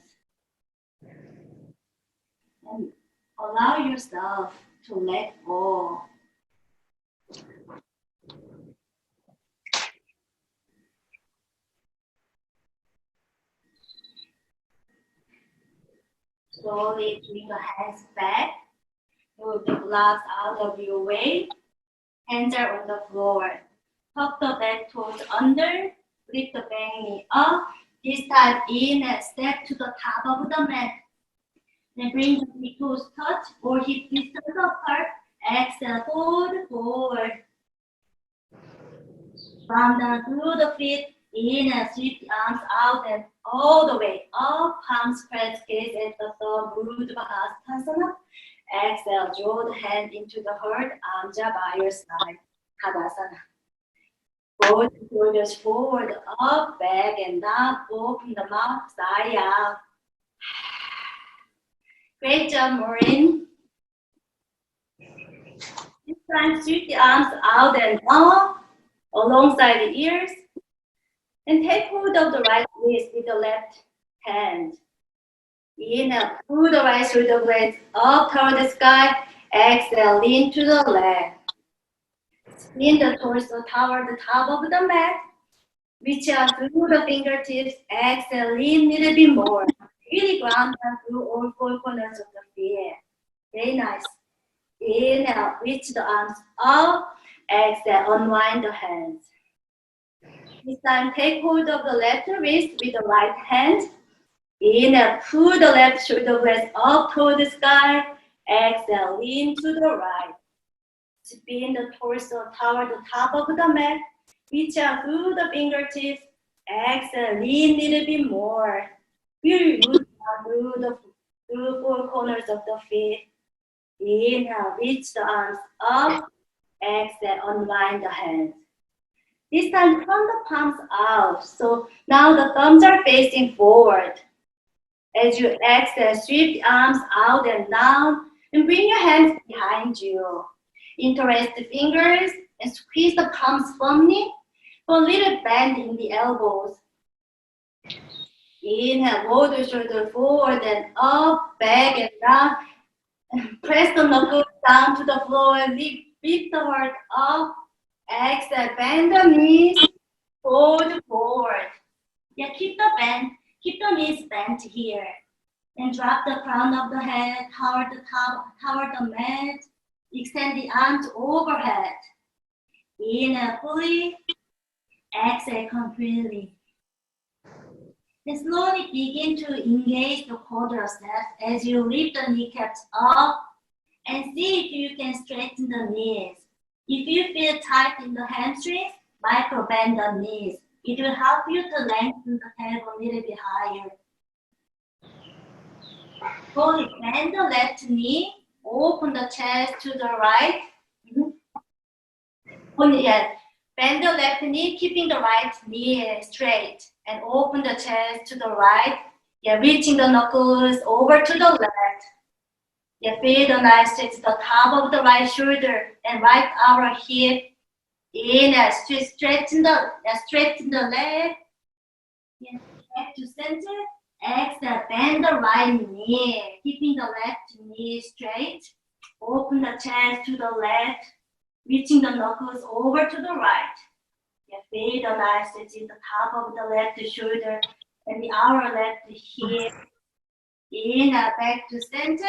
And allow yourself to let go. Slowly bring the hands back. Move the gloves out of your way. Hands are on the floor. Tuck the back toes under. Lift the back knee up. This time in and step to the top of the mat. Then bring the big toes touch or hip distance apart. Exhale, fold forward. Palm down through the feet. In and sweep the arms out and all the way up. Palms press, gaze at the thumb. Urdhva Hastasana. Exhale, draw the hand into the heart. Anja by your side. Tadasana. Both shoulders forward, up, back, and down. Open the mouth, side out. Great job, Maureen. This time, sweep the arms out and up, alongside the ears. And take hold of the right wrist with the left hand. Inhale, pull the right shoulder blades up toward the sky. Exhale, lean to the left. Spin the torso toward the top of the mat. Reach out through the fingertips. Exhale, lean a little bit more. Really ground down through all four corners of the feet. Very nice. Inhale, reach the arms up. Exhale, unwind the hands. This time, take hold of the left wrist with the right hand. Inhale, pull the left shoulder blades up toward the sky. Exhale, lean to the right. Spin the torso toward the top of the mat. Reach out through the fingertips. Exhale, lean a little bit more. Really root down through four corners of the feet. Inhale, reach the arms up. Exhale, unwind the hands. This time, turn the palms out. So now the thumbs are facing forward. As you exhale, sweep the arms out and down and bring your hands behind you. Interlace the fingers and squeeze the palms firmly for a little bend in the elbows. Inhale, roll the shoulder forward and up, back and down. Press the knuckles down to the floor and lift the heart up. Exhale, bend the knees, fold forward. Yeah, keep the knees bent here. And drop the crown of the head toward the mat. Extend the arms overhead. Inhale fully, exhale completely. Then slowly begin to engage the quadriceps as you lift the kneecaps up and see if you can straighten the knees. If you feel tight in the hamstrings, micro bend the knees. It will help you to lengthen the tailbone a little bit higher. Slowly bend the left knee, open the chest to the right. Bend the left knee, keeping the right knee straight, and open the chest to the right. Yeah, reaching the knuckles over to the left. Yeah, feel the nice stretch the top of the right shoulder and right outer hip. Inhale, straighten the leg. Yeah, back to center. Exhale, bend the right knee, keeping the left knee straight. Open the chest to the left, reaching the knuckles over to the right. Yeah, feel the nice stretch in the top of the left shoulder and the outer left hip. Inhale, back to center.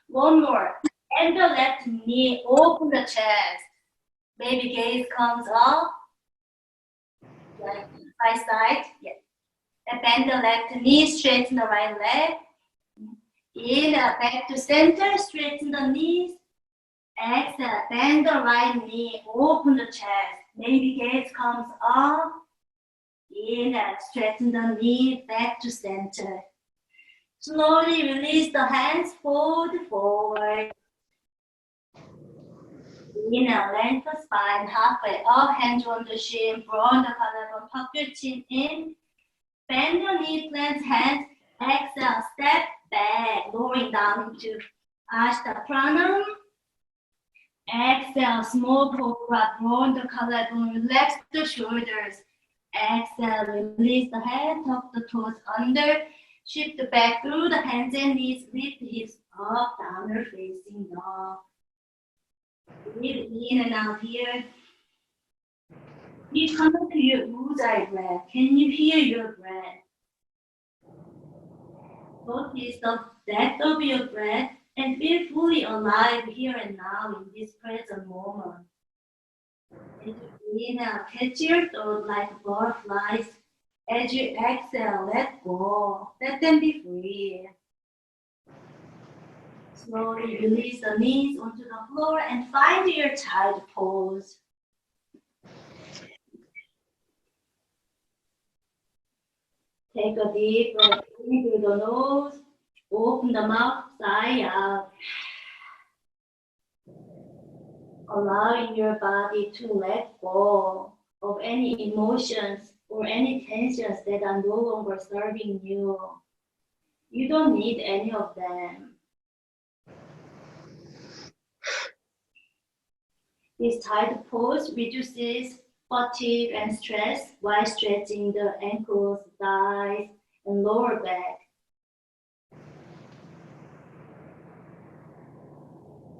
One more. And the left knee, open the chest. Baby gaze comes up. Yeah, by side. Yeah. And bend the left knee, straighten the right leg. Inhale, back to center, straighten the knees. Exhale, bend the right knee, open the chest. Baby gaze comes up. Inhale, straighten the knee, back to center. Slowly release the hands, fold forward. Inhale, lengthen spine, halfway up, hands on the shin, broaden the collarbone, tuck your chin in. Bend your knee, plant hands. Exhale, step back, lowering down into Ashta Pranam. Exhale, small cobra, broaden the collarbone, relax the shoulders. Exhale, release the head, tuck the toes under, shift the back through the hands and knees, lift the hips up, downward facing dog. Breathe in and out here. You come to your Ujjayi breath. Can you hear your breath? Notice the depth of your breath and feel fully alive here and now in this present moment. As you inhale, catch your thoughts like butterflies. As you exhale, let go. Let them be free. Slowly release the knees onto the floor and find your child pose. Take a deep breath in through the nose. Open the mouth, sigh out. Allowing your body to let go of any emotions or any tensions that are no longer serving you. You don't need any of them. This tight pose reduces fatigue and stress while stretching the ankles, thighs, and lower back.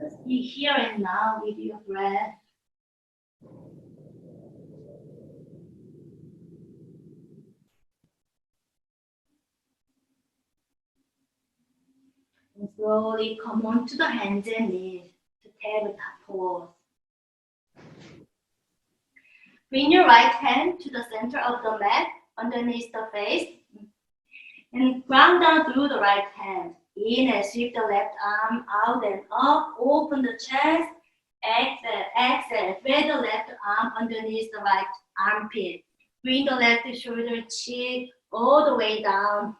Just be here and now with your breath. And slowly come onto the hands and knees to tabletop pose. Bring your right hand to the center of the mat underneath the face and ground down through the right hand. Inhale, sweep the left arm out and up, open the chest. Exhale, exhale, thread the left arm underneath the right armpit. Bring the left shoulder cheek all the way down.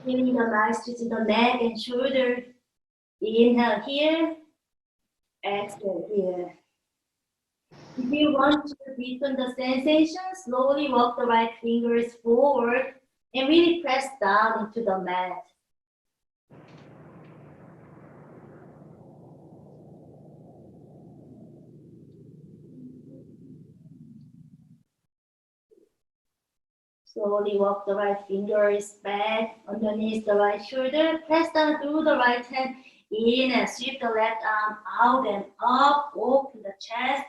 Feeling the nice twist in the neck and shoulder. Inhale here, exhale here. If you want to deepen the sensation, slowly walk the right fingers forward and really press down into the mat. Slowly walk the right fingers back underneath the right shoulder. Press down through the right hand. In and sweep the left arm out and up. Open the chest.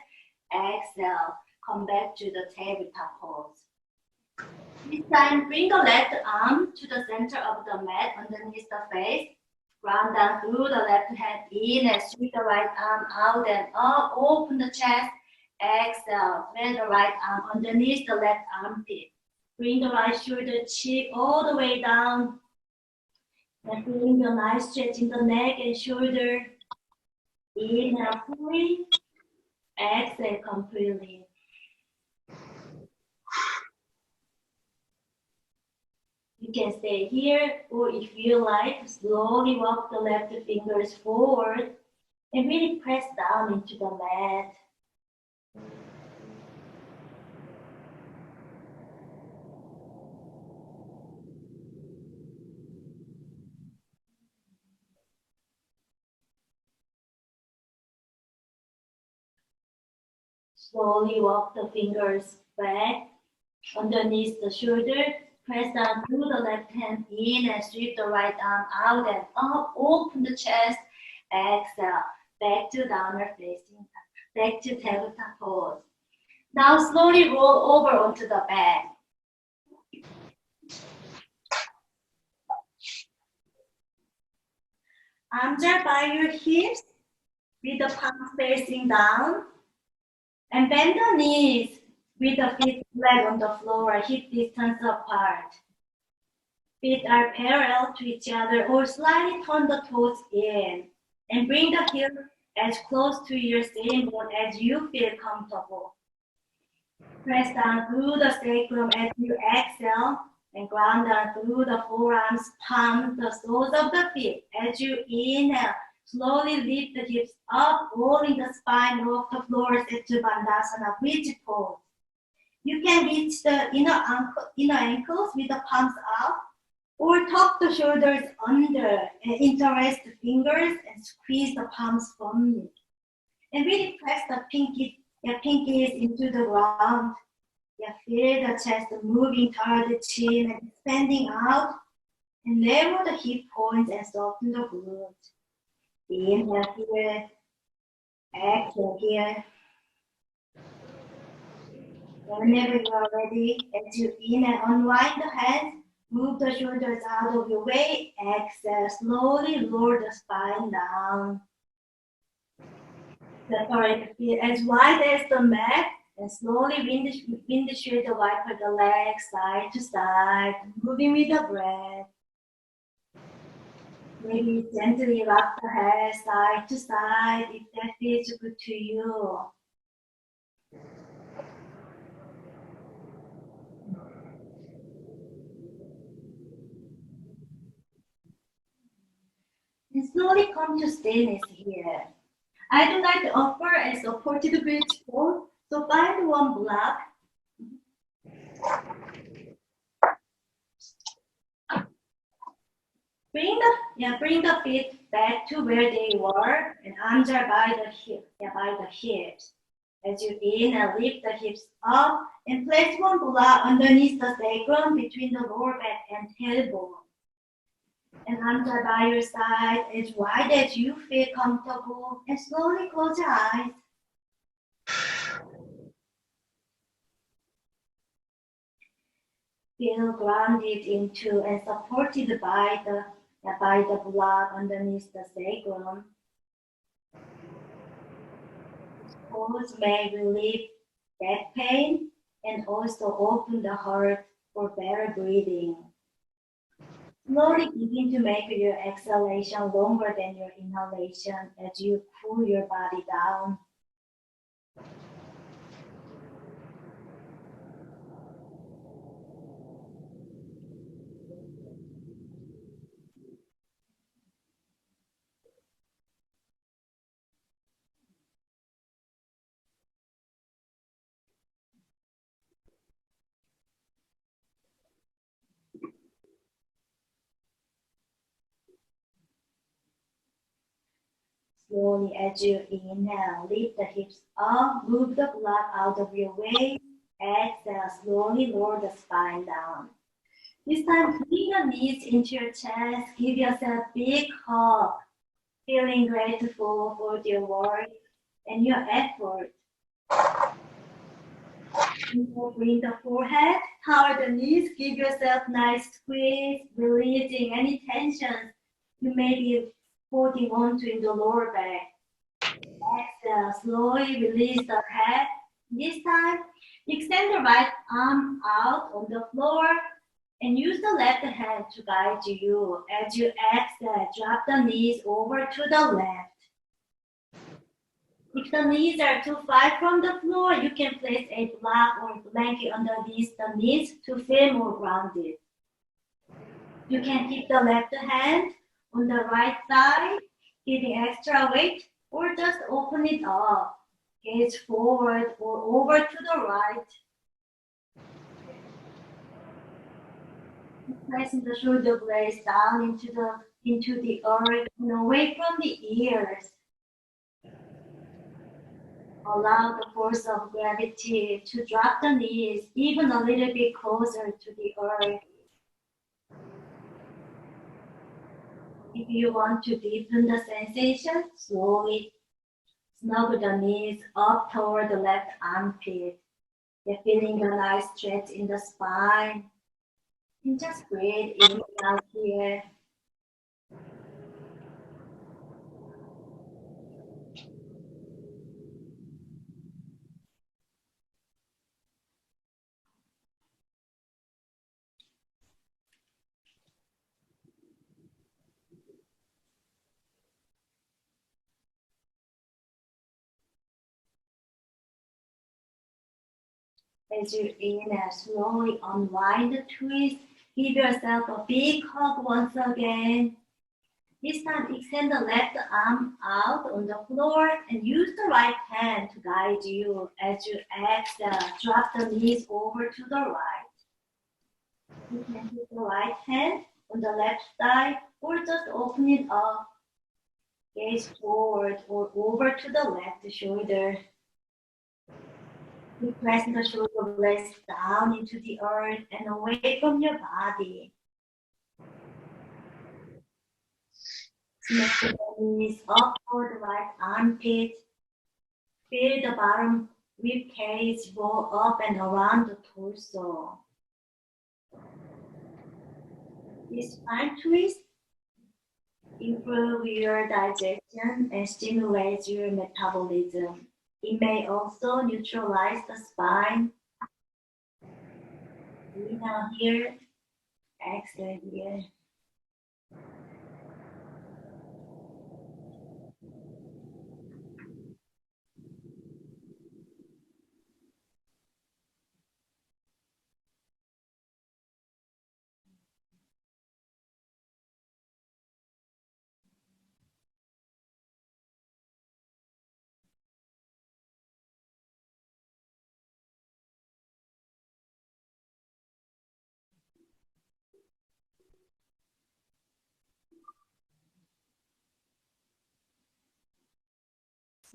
Exhale. Come back to the tabletop pose. This time, bring the left arm to the center of the mat underneath the face. Ground down through the left hand. In and sweep the right arm out and up. Open the chest. Exhale. Thread the right arm underneath the left armpit. Bring the right shoulder cheek all the way down. And feeling the nice stretch in the neck and shoulder. Inhale fully. Exhale completely. You can stay here, or if you like, slowly walk the left fingers forward and really press down into the mat. Slowly walk the fingers back underneath the shoulder. Press down through the left hand in and sweep the right arm out and up. Open the chest. Exhale. Back to downward facing. Back to tabletop pose. Now slowly roll over onto the bed. Arms are by your hips with the palms facing down. And bend the knees with the feet flat on the floor, hip distance apart. Feet are parallel to each other or slightly turn the toes in. And bring the heel as close to your same bone as you feel comfortable. Press down through the sacrum as you exhale and ground down through the forearms, palms, the soles of the feet. As you inhale, slowly lift the hips up, rolling the spine off the floor, set to Bandhasana, bridge pose. You can reach the inner ankles with the palms up, or tuck the shoulders under and interlace the fingers and squeeze the palms firmly. And really press the pinkies into the ground. Feel the chest moving toward the chin and expanding out. And narrow the hip points and soften the glutes. Inhale here. Exhale here. Whenever you are ready, as you inhale, unwind the hands. Move the shoulders out of your way. Exhale, slowly lower the spine down. Separate the feet as wide as the mat. And slowly windshield wiper the legs side to side, moving with the breath. Maybe gently rock the head side to side if that feels good to you. And slowly come to stillness here. I do like to offer a supported bridge pose. So find one block. Bring the feet back to where they were, and arms are by the hips. As you inhale, lift the hips up and place one block underneath the sacrum between the lower back and tailbone. And arms are by your side as wide as you feel comfortable, and slowly close your eyes. Feel grounded into and supported by the block underneath the sacrum. Pose may relieve back pain and also open the heart for better breathing. Slowly begin to make your exhalation longer than your inhalation as you cool your body down. Slowly as you inhale, lift the hips up, move the blood out of your way. Exhale, slowly lower the spine down. This time, bring the knees into your chest. Give yourself a big hug. Feeling grateful for your work and your effort. Bring the forehead, toward the knees. Give yourself a nice squeeze, releasing any tensions you may be holding on to in the lower back. Exhale, slowly release the head. This time, extend the right arm out on the floor and use the left hand to guide you. As you exhale, drop the knees over to the left. If the knees are too far from the floor, you can place a block or blanket underneath the knees to feel more grounded. You can keep the left hand on the right side, giving extra weight, or just open it up. Gaze forward or over to the right. Pressing the shoulder blades down into the earth and away from the ears. Allow the force of gravity to drop the knees even a little bit closer to the earth. If you want to deepen the sensation, slowly snuggle the knees up toward the left armpit. You're feeling a nice stretch in the spine. And just breathe in and out here. As you inhale, slowly unwind the twist. Give yourself a big hug once again. This time, extend the left arm out on the floor and use the right hand to guide you. As you exhale, drop the knees over to the right. You can put the right hand on the left side or just open it up. Gaze forward or over to the left shoulder. You press the shoulder blades down into the earth and away from your body. Snap the knees up for the right armpit. Feel the bottom rib cage roll up and around the torso. This spine twist improves your digestion and stimulates your metabolism. It may also neutralize the spine. Inhale here, exhale here.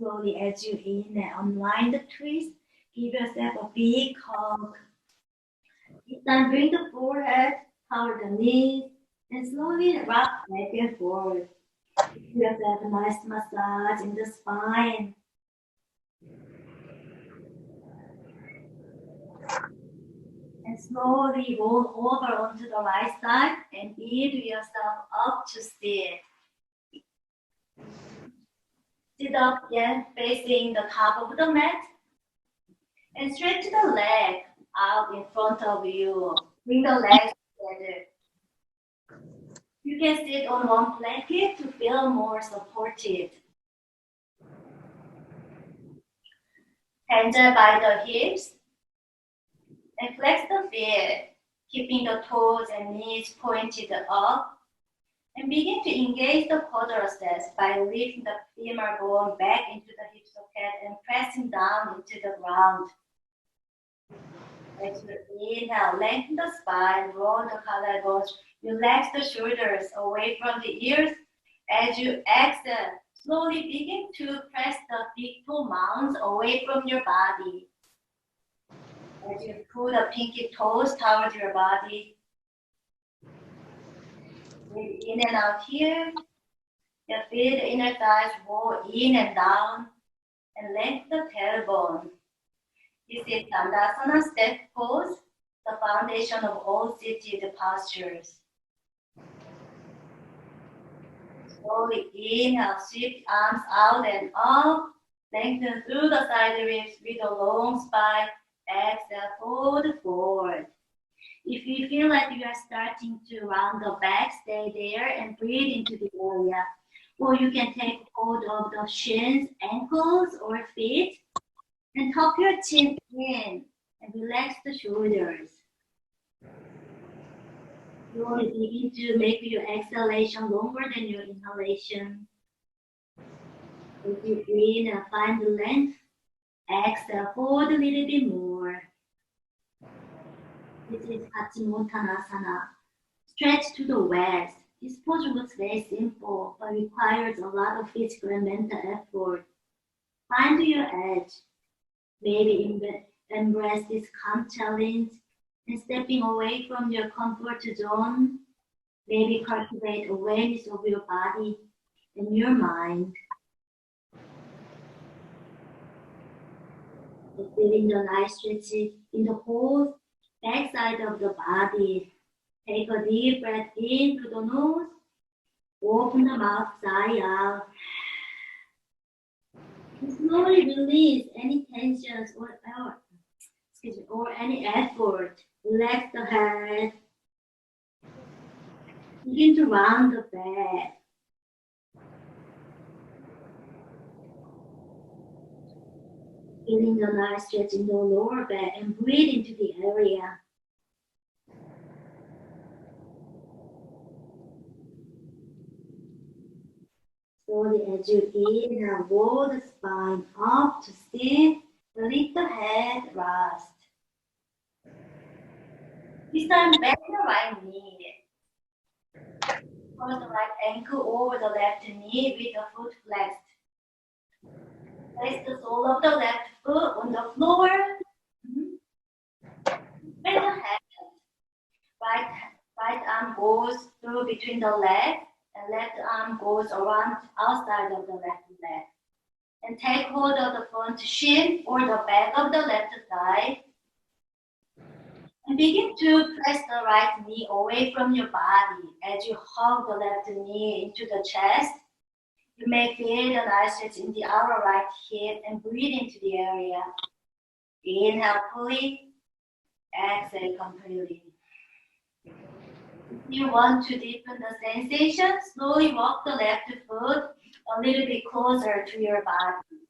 Slowly as you inhale, unwind the twist. Give yourself a big hug. This time bring the forehead, power the knees, and slowly rock back and forth. Give yourself a nice massage in the spine. And slowly roll over onto the right side and build yourself up to sit. Sit up again, facing the top of the mat. And stretch the leg out in front of you. Bring the legs together. You can sit on one blanket to feel more supported. Hands by the hips. And flex the feet, keeping the toes and knees pointed up. And begin to engage the quadriceps by lifting the femur bone back into the hip socket and pressing down into the ground. As you inhale, lengthen the spine, roll the collarbones, relax the shoulders away from the ears. As you exhale, slowly begin to press the big toe mounds away from your body. As you pull the pinky toes towards your body. Breathe in and out here. You feel the inner thighs roll in and down and lengthen the tailbone. This is Dandasana step pose, the foundation of all seated postures. Slowly inhale, sweep arms out and up, lengthen through the side ribs with a long spine. Exhale, fold forward. If you feel like you are starting to round the back, stay there and breathe into the area. Or you can take hold of the shins, ankles, or feet and tuck your chin in and relax the shoulders. Slowly begin to make your exhalation longer than your inhalation. As you breathe and find the length, exhale, fold a little bit more. This is Paschimottanasana. Stretch to the west. This pose looks very simple, but requires a lot of physical and mental effort. Find your edge. Maybe embrace this calm challenge and stepping away from your comfort zone. Maybe cultivate awareness of your body and your mind. Feeling the nice stretch in the whole back side of the body. Take a deep breath in through the nose. Open the mouth, sigh out. And slowly release any tensions or any effort. Relax the head. Begin to round the back. Feeling the nice stretch in the lower back and breathe into the area. Slowly as you inhale, roll the spine up to sit. Lift the head, rest. This time bend the right knee. Cross the right ankle over the left knee with the foot flexed. Place the sole of the left foot on the floor. Bend the head. Right arm goes through between the legs and left arm goes around outside of the left leg. And take hold of the front shin or the back of the left thigh. And begin to press the right knee away from your body as you hug the left knee into the chest. You may feel the nice stretch in the outer right hip and breathe into the area. Inhale fully, exhale completely. If you want to deepen the sensation, slowly walk the left foot a little bit closer to your body.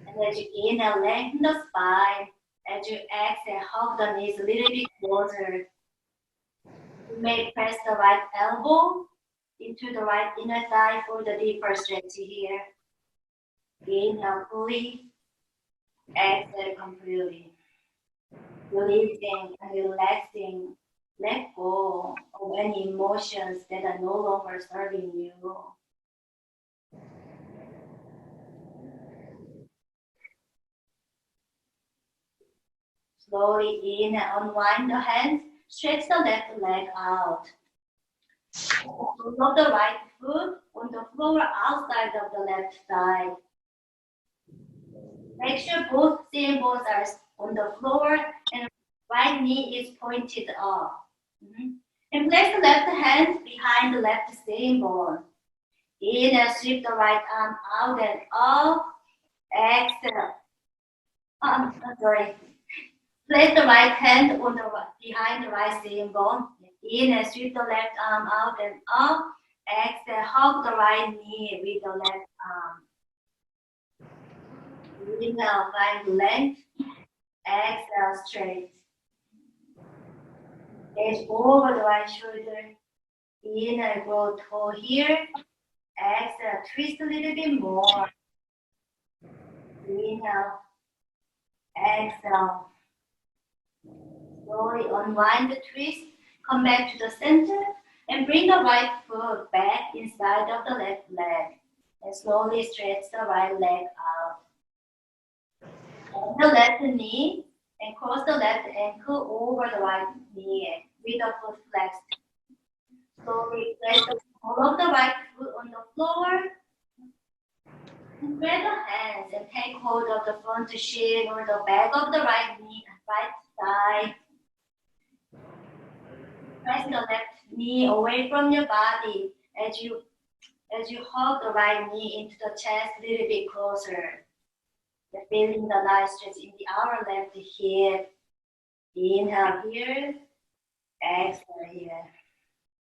And as you inhale, lengthen the spine. As you exhale, hug the knees a little bit closer. You may press the right elbow into the right inner thigh for the deeper stretch here. Inhale fully, exhale completely. Releasing and relaxing, let go of any emotions that are no longer serving you. Slowly in and unwind the hands, stretch the left leg out. Roll the right foot on the floor outside of the left thigh. Make sure both shin bones are on the floor and right knee is pointed up. And place the left hand behind the left shin bone. Inhale, sweep the right arm out and up. Exhale. Place the right hand on the behind the right shin bone. Inhale, sweep the left arm out and up. Exhale, hug the right knee with the left arm. Inhale, find length. Exhale, straight. Edge over the right shoulder. Inhale, grow tall here. Exhale, twist a little bit more. Inhale. Exhale. Slowly unwind the twist. Come back to the center and bring the right foot back inside of the left leg. And slowly stretch the right leg out. Bend the left knee and cross the left ankle over the right knee with the foot flexed. Slowly place the sole of the right foot on the floor. And grab the hands and take hold of the front shin or the back of the right knee and right thigh. Press the left knee away from your body as you hug the right knee into the chest a little bit closer. You're feeling the nice stretch in the outer left hip. Inhale here, exhale here.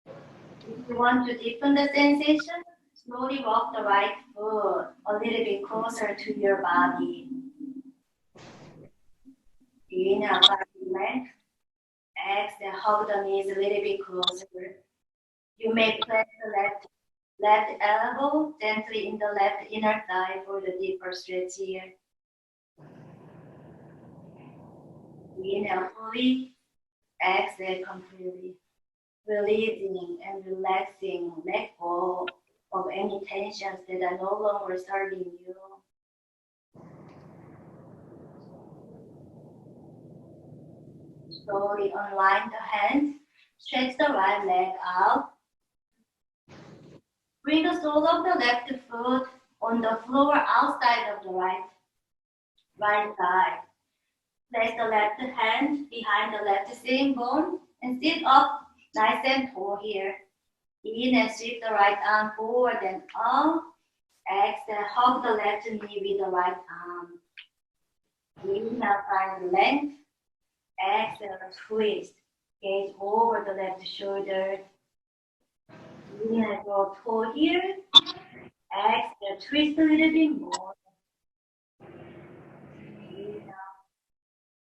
If you want to deepen the sensation, slowly walk the right foot a little bit closer to your body. Inhale, body length. Exhale, hug the knees a little bit closer. You may place the left elbow gently in the left inner thigh for the deeper stretch here. Inhale fully, exhale completely. Releasing and relaxing, let go of any tensions that are no longer serving you. Slowly unwind the hands, stretch the right leg out. Bring the sole of the left foot on the floor outside of the right right side. Place the left hand behind the left sitting bone and sit up nice and tall here. In and sweep the right arm forward and up. Exhale, hug the left knee with the right arm. Inhale, find length. Exhale, twist. Gaze over the left shoulder. Inhale, go tall here. Exhale, twist a little bit more. Inhale.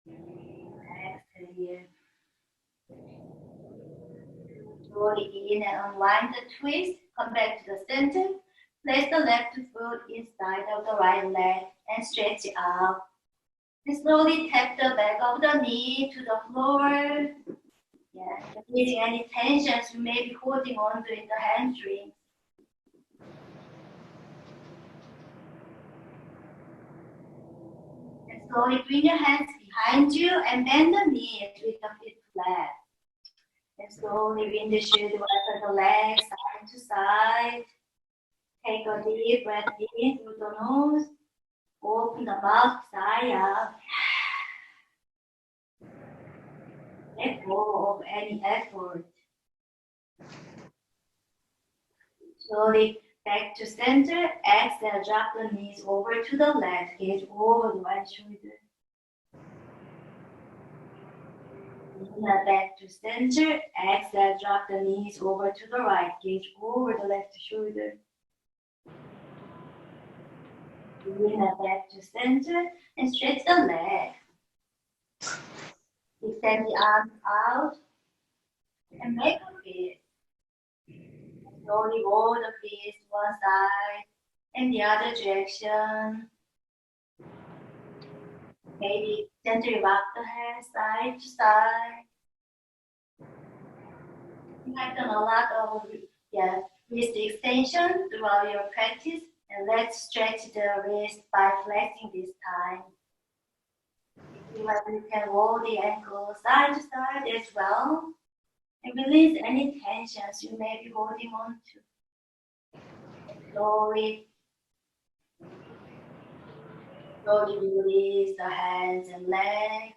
Exhale here. Slowly in and unwind the twist. Come back to the center. Place the left foot inside of the right leg and stretch it out. And slowly tap the back of the knee to the floor. Yeah, releasing any tensions you may be holding on to in the hamstrings. And slowly bring your hands behind you and bend the knees with the feet flat. And slowly bring the shoulder of the legs side to side. Take a deep breath in through the nose. Open the mouth, sigh out. Let go of any effort. Slowly back to center. Exhale, drop the knees over to the left. Gaze over the right shoulder. Inhale, back to center. Exhale, drop the knees over to the right. Gaze over the left shoulder. Inhale, back to center and stretch the leg. Extend the arms out and make a fist. Slowly roll the fist one side and the other direction. Maybe gently rock the head side to side. You have done a lot of wrist extension throughout your practice, and let's stretch the wrist by flexing this time. You can roll the ankle side to side as well, and release any tensions you may be holding on to. Slowly release the hands and legs,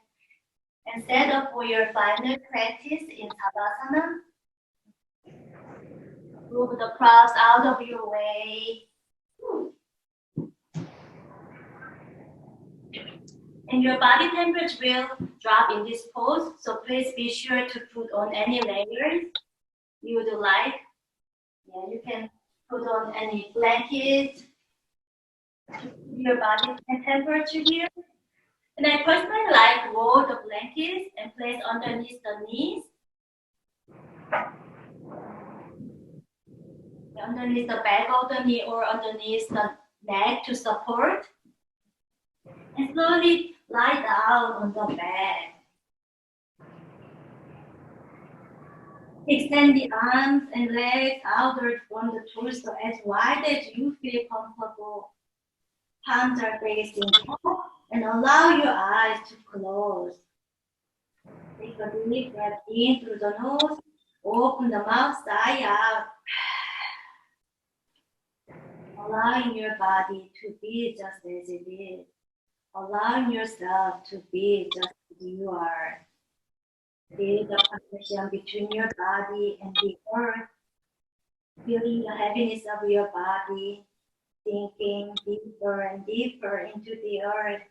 and set up for your final practice in Tadasana. Move the props out of your way. And your body temperature will drop in this pose, so please be sure to put on any layers you would like. Yeah, you can put on any blanket to keep your body temperature here. And I personally like roll the blankets and place underneath the knees. Underneath the back of the knee or underneath the neck to support. And slowly lie down on the bed. Extend the arms and legs outward from the torso as wide as you feel comfortable. Palms are facing up and allow your eyes to close. Take a deep breath in through the nose. Open the mouth, sigh out. Allowing your body to be just as it is. Allowing yourself to be just as you are. Feel the connection between your body and the earth. Feeling the heaviness of your body. Sinking deeper and deeper into the earth.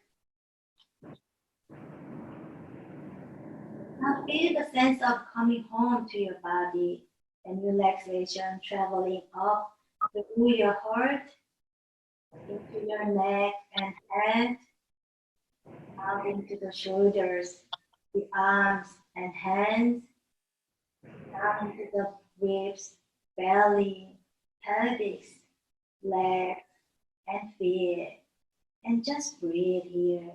Now feel the sense of coming home to your body and relaxation traveling up through your heart, into your neck and head, out into the shoulders, the arms and hands, down into the ribs, belly, pelvis, legs, and feet. And just breathe here.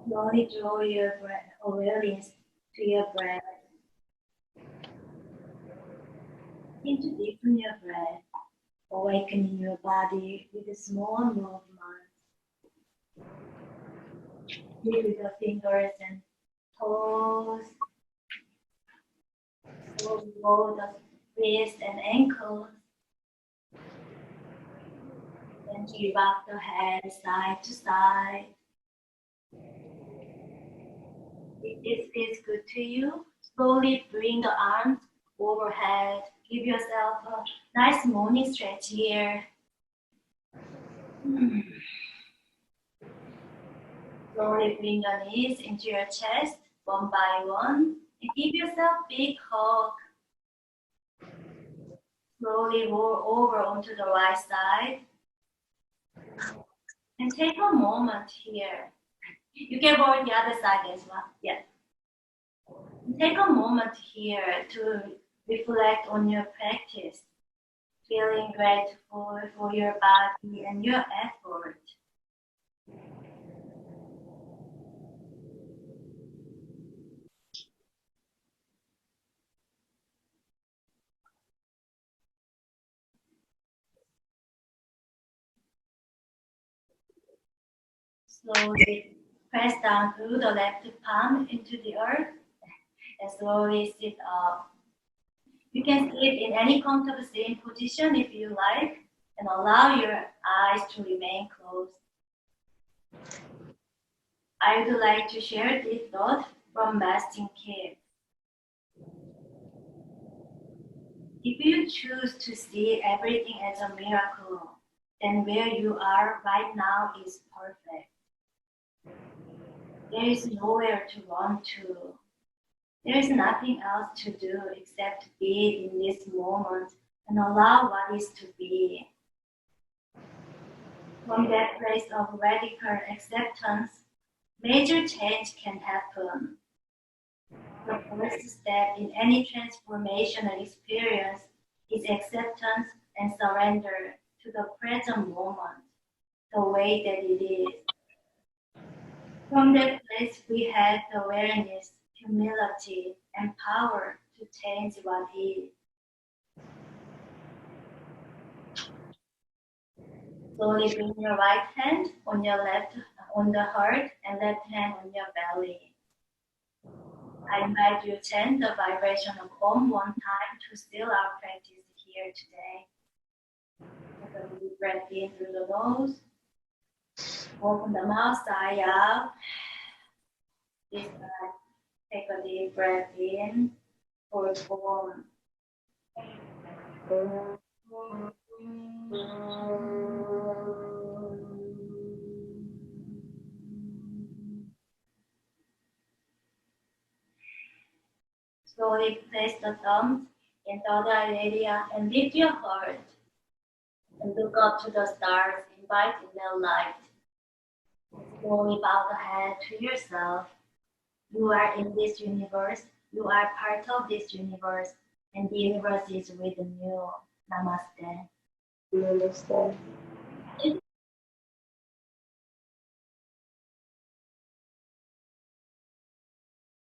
Slowly draw your awareness to your breath. Begin to deepen your breath, awakening your body with a small movement. With the fingers and toes, slowly roll the wrists and ankles. Gently rock the head side to side. If this feels good to you, slowly bring the arms overhead. Give yourself a nice morning stretch here. Slowly bring your knees into your chest one by one and give yourself a big hug. Slowly roll over onto the right side and take a moment here. You can roll the other side as well. Yeah. Take a moment here to reflect on your practice, feeling grateful for your body and your effort. Slowly press down through the left palm into the earth and slowly sit up. You can sit in any comfortable sitting position if you like and allow your eyes to remain closed. I would like to share this thought from Masting Kids. If you choose to see everything as a miracle, then where you are right now is perfect. There is nowhere to run to. There is nothing else to do except be in this moment and allow what is to be. From that place of radical acceptance, major change can happen. The first step in any transformational experience is acceptance and surrender to the present moment, the way that it is. From that place, we have the awareness, humility, and power to change what is. Slowly bring your right hand on your left, on the heart, and left hand on your belly. I invite you to chant the vibration of Om one time to seal our practice here today. Take a deep breath in through the nose. Open the mouth, sigh out. This time, take a deep breath in for Om. Slowly place the thumbs in the other area and lift your heart and look up to the stars, invite inner light. Slowly bow the head to yourself. You are in this universe. You are part of this universe, and the universe is within you. Namaste. Namaste.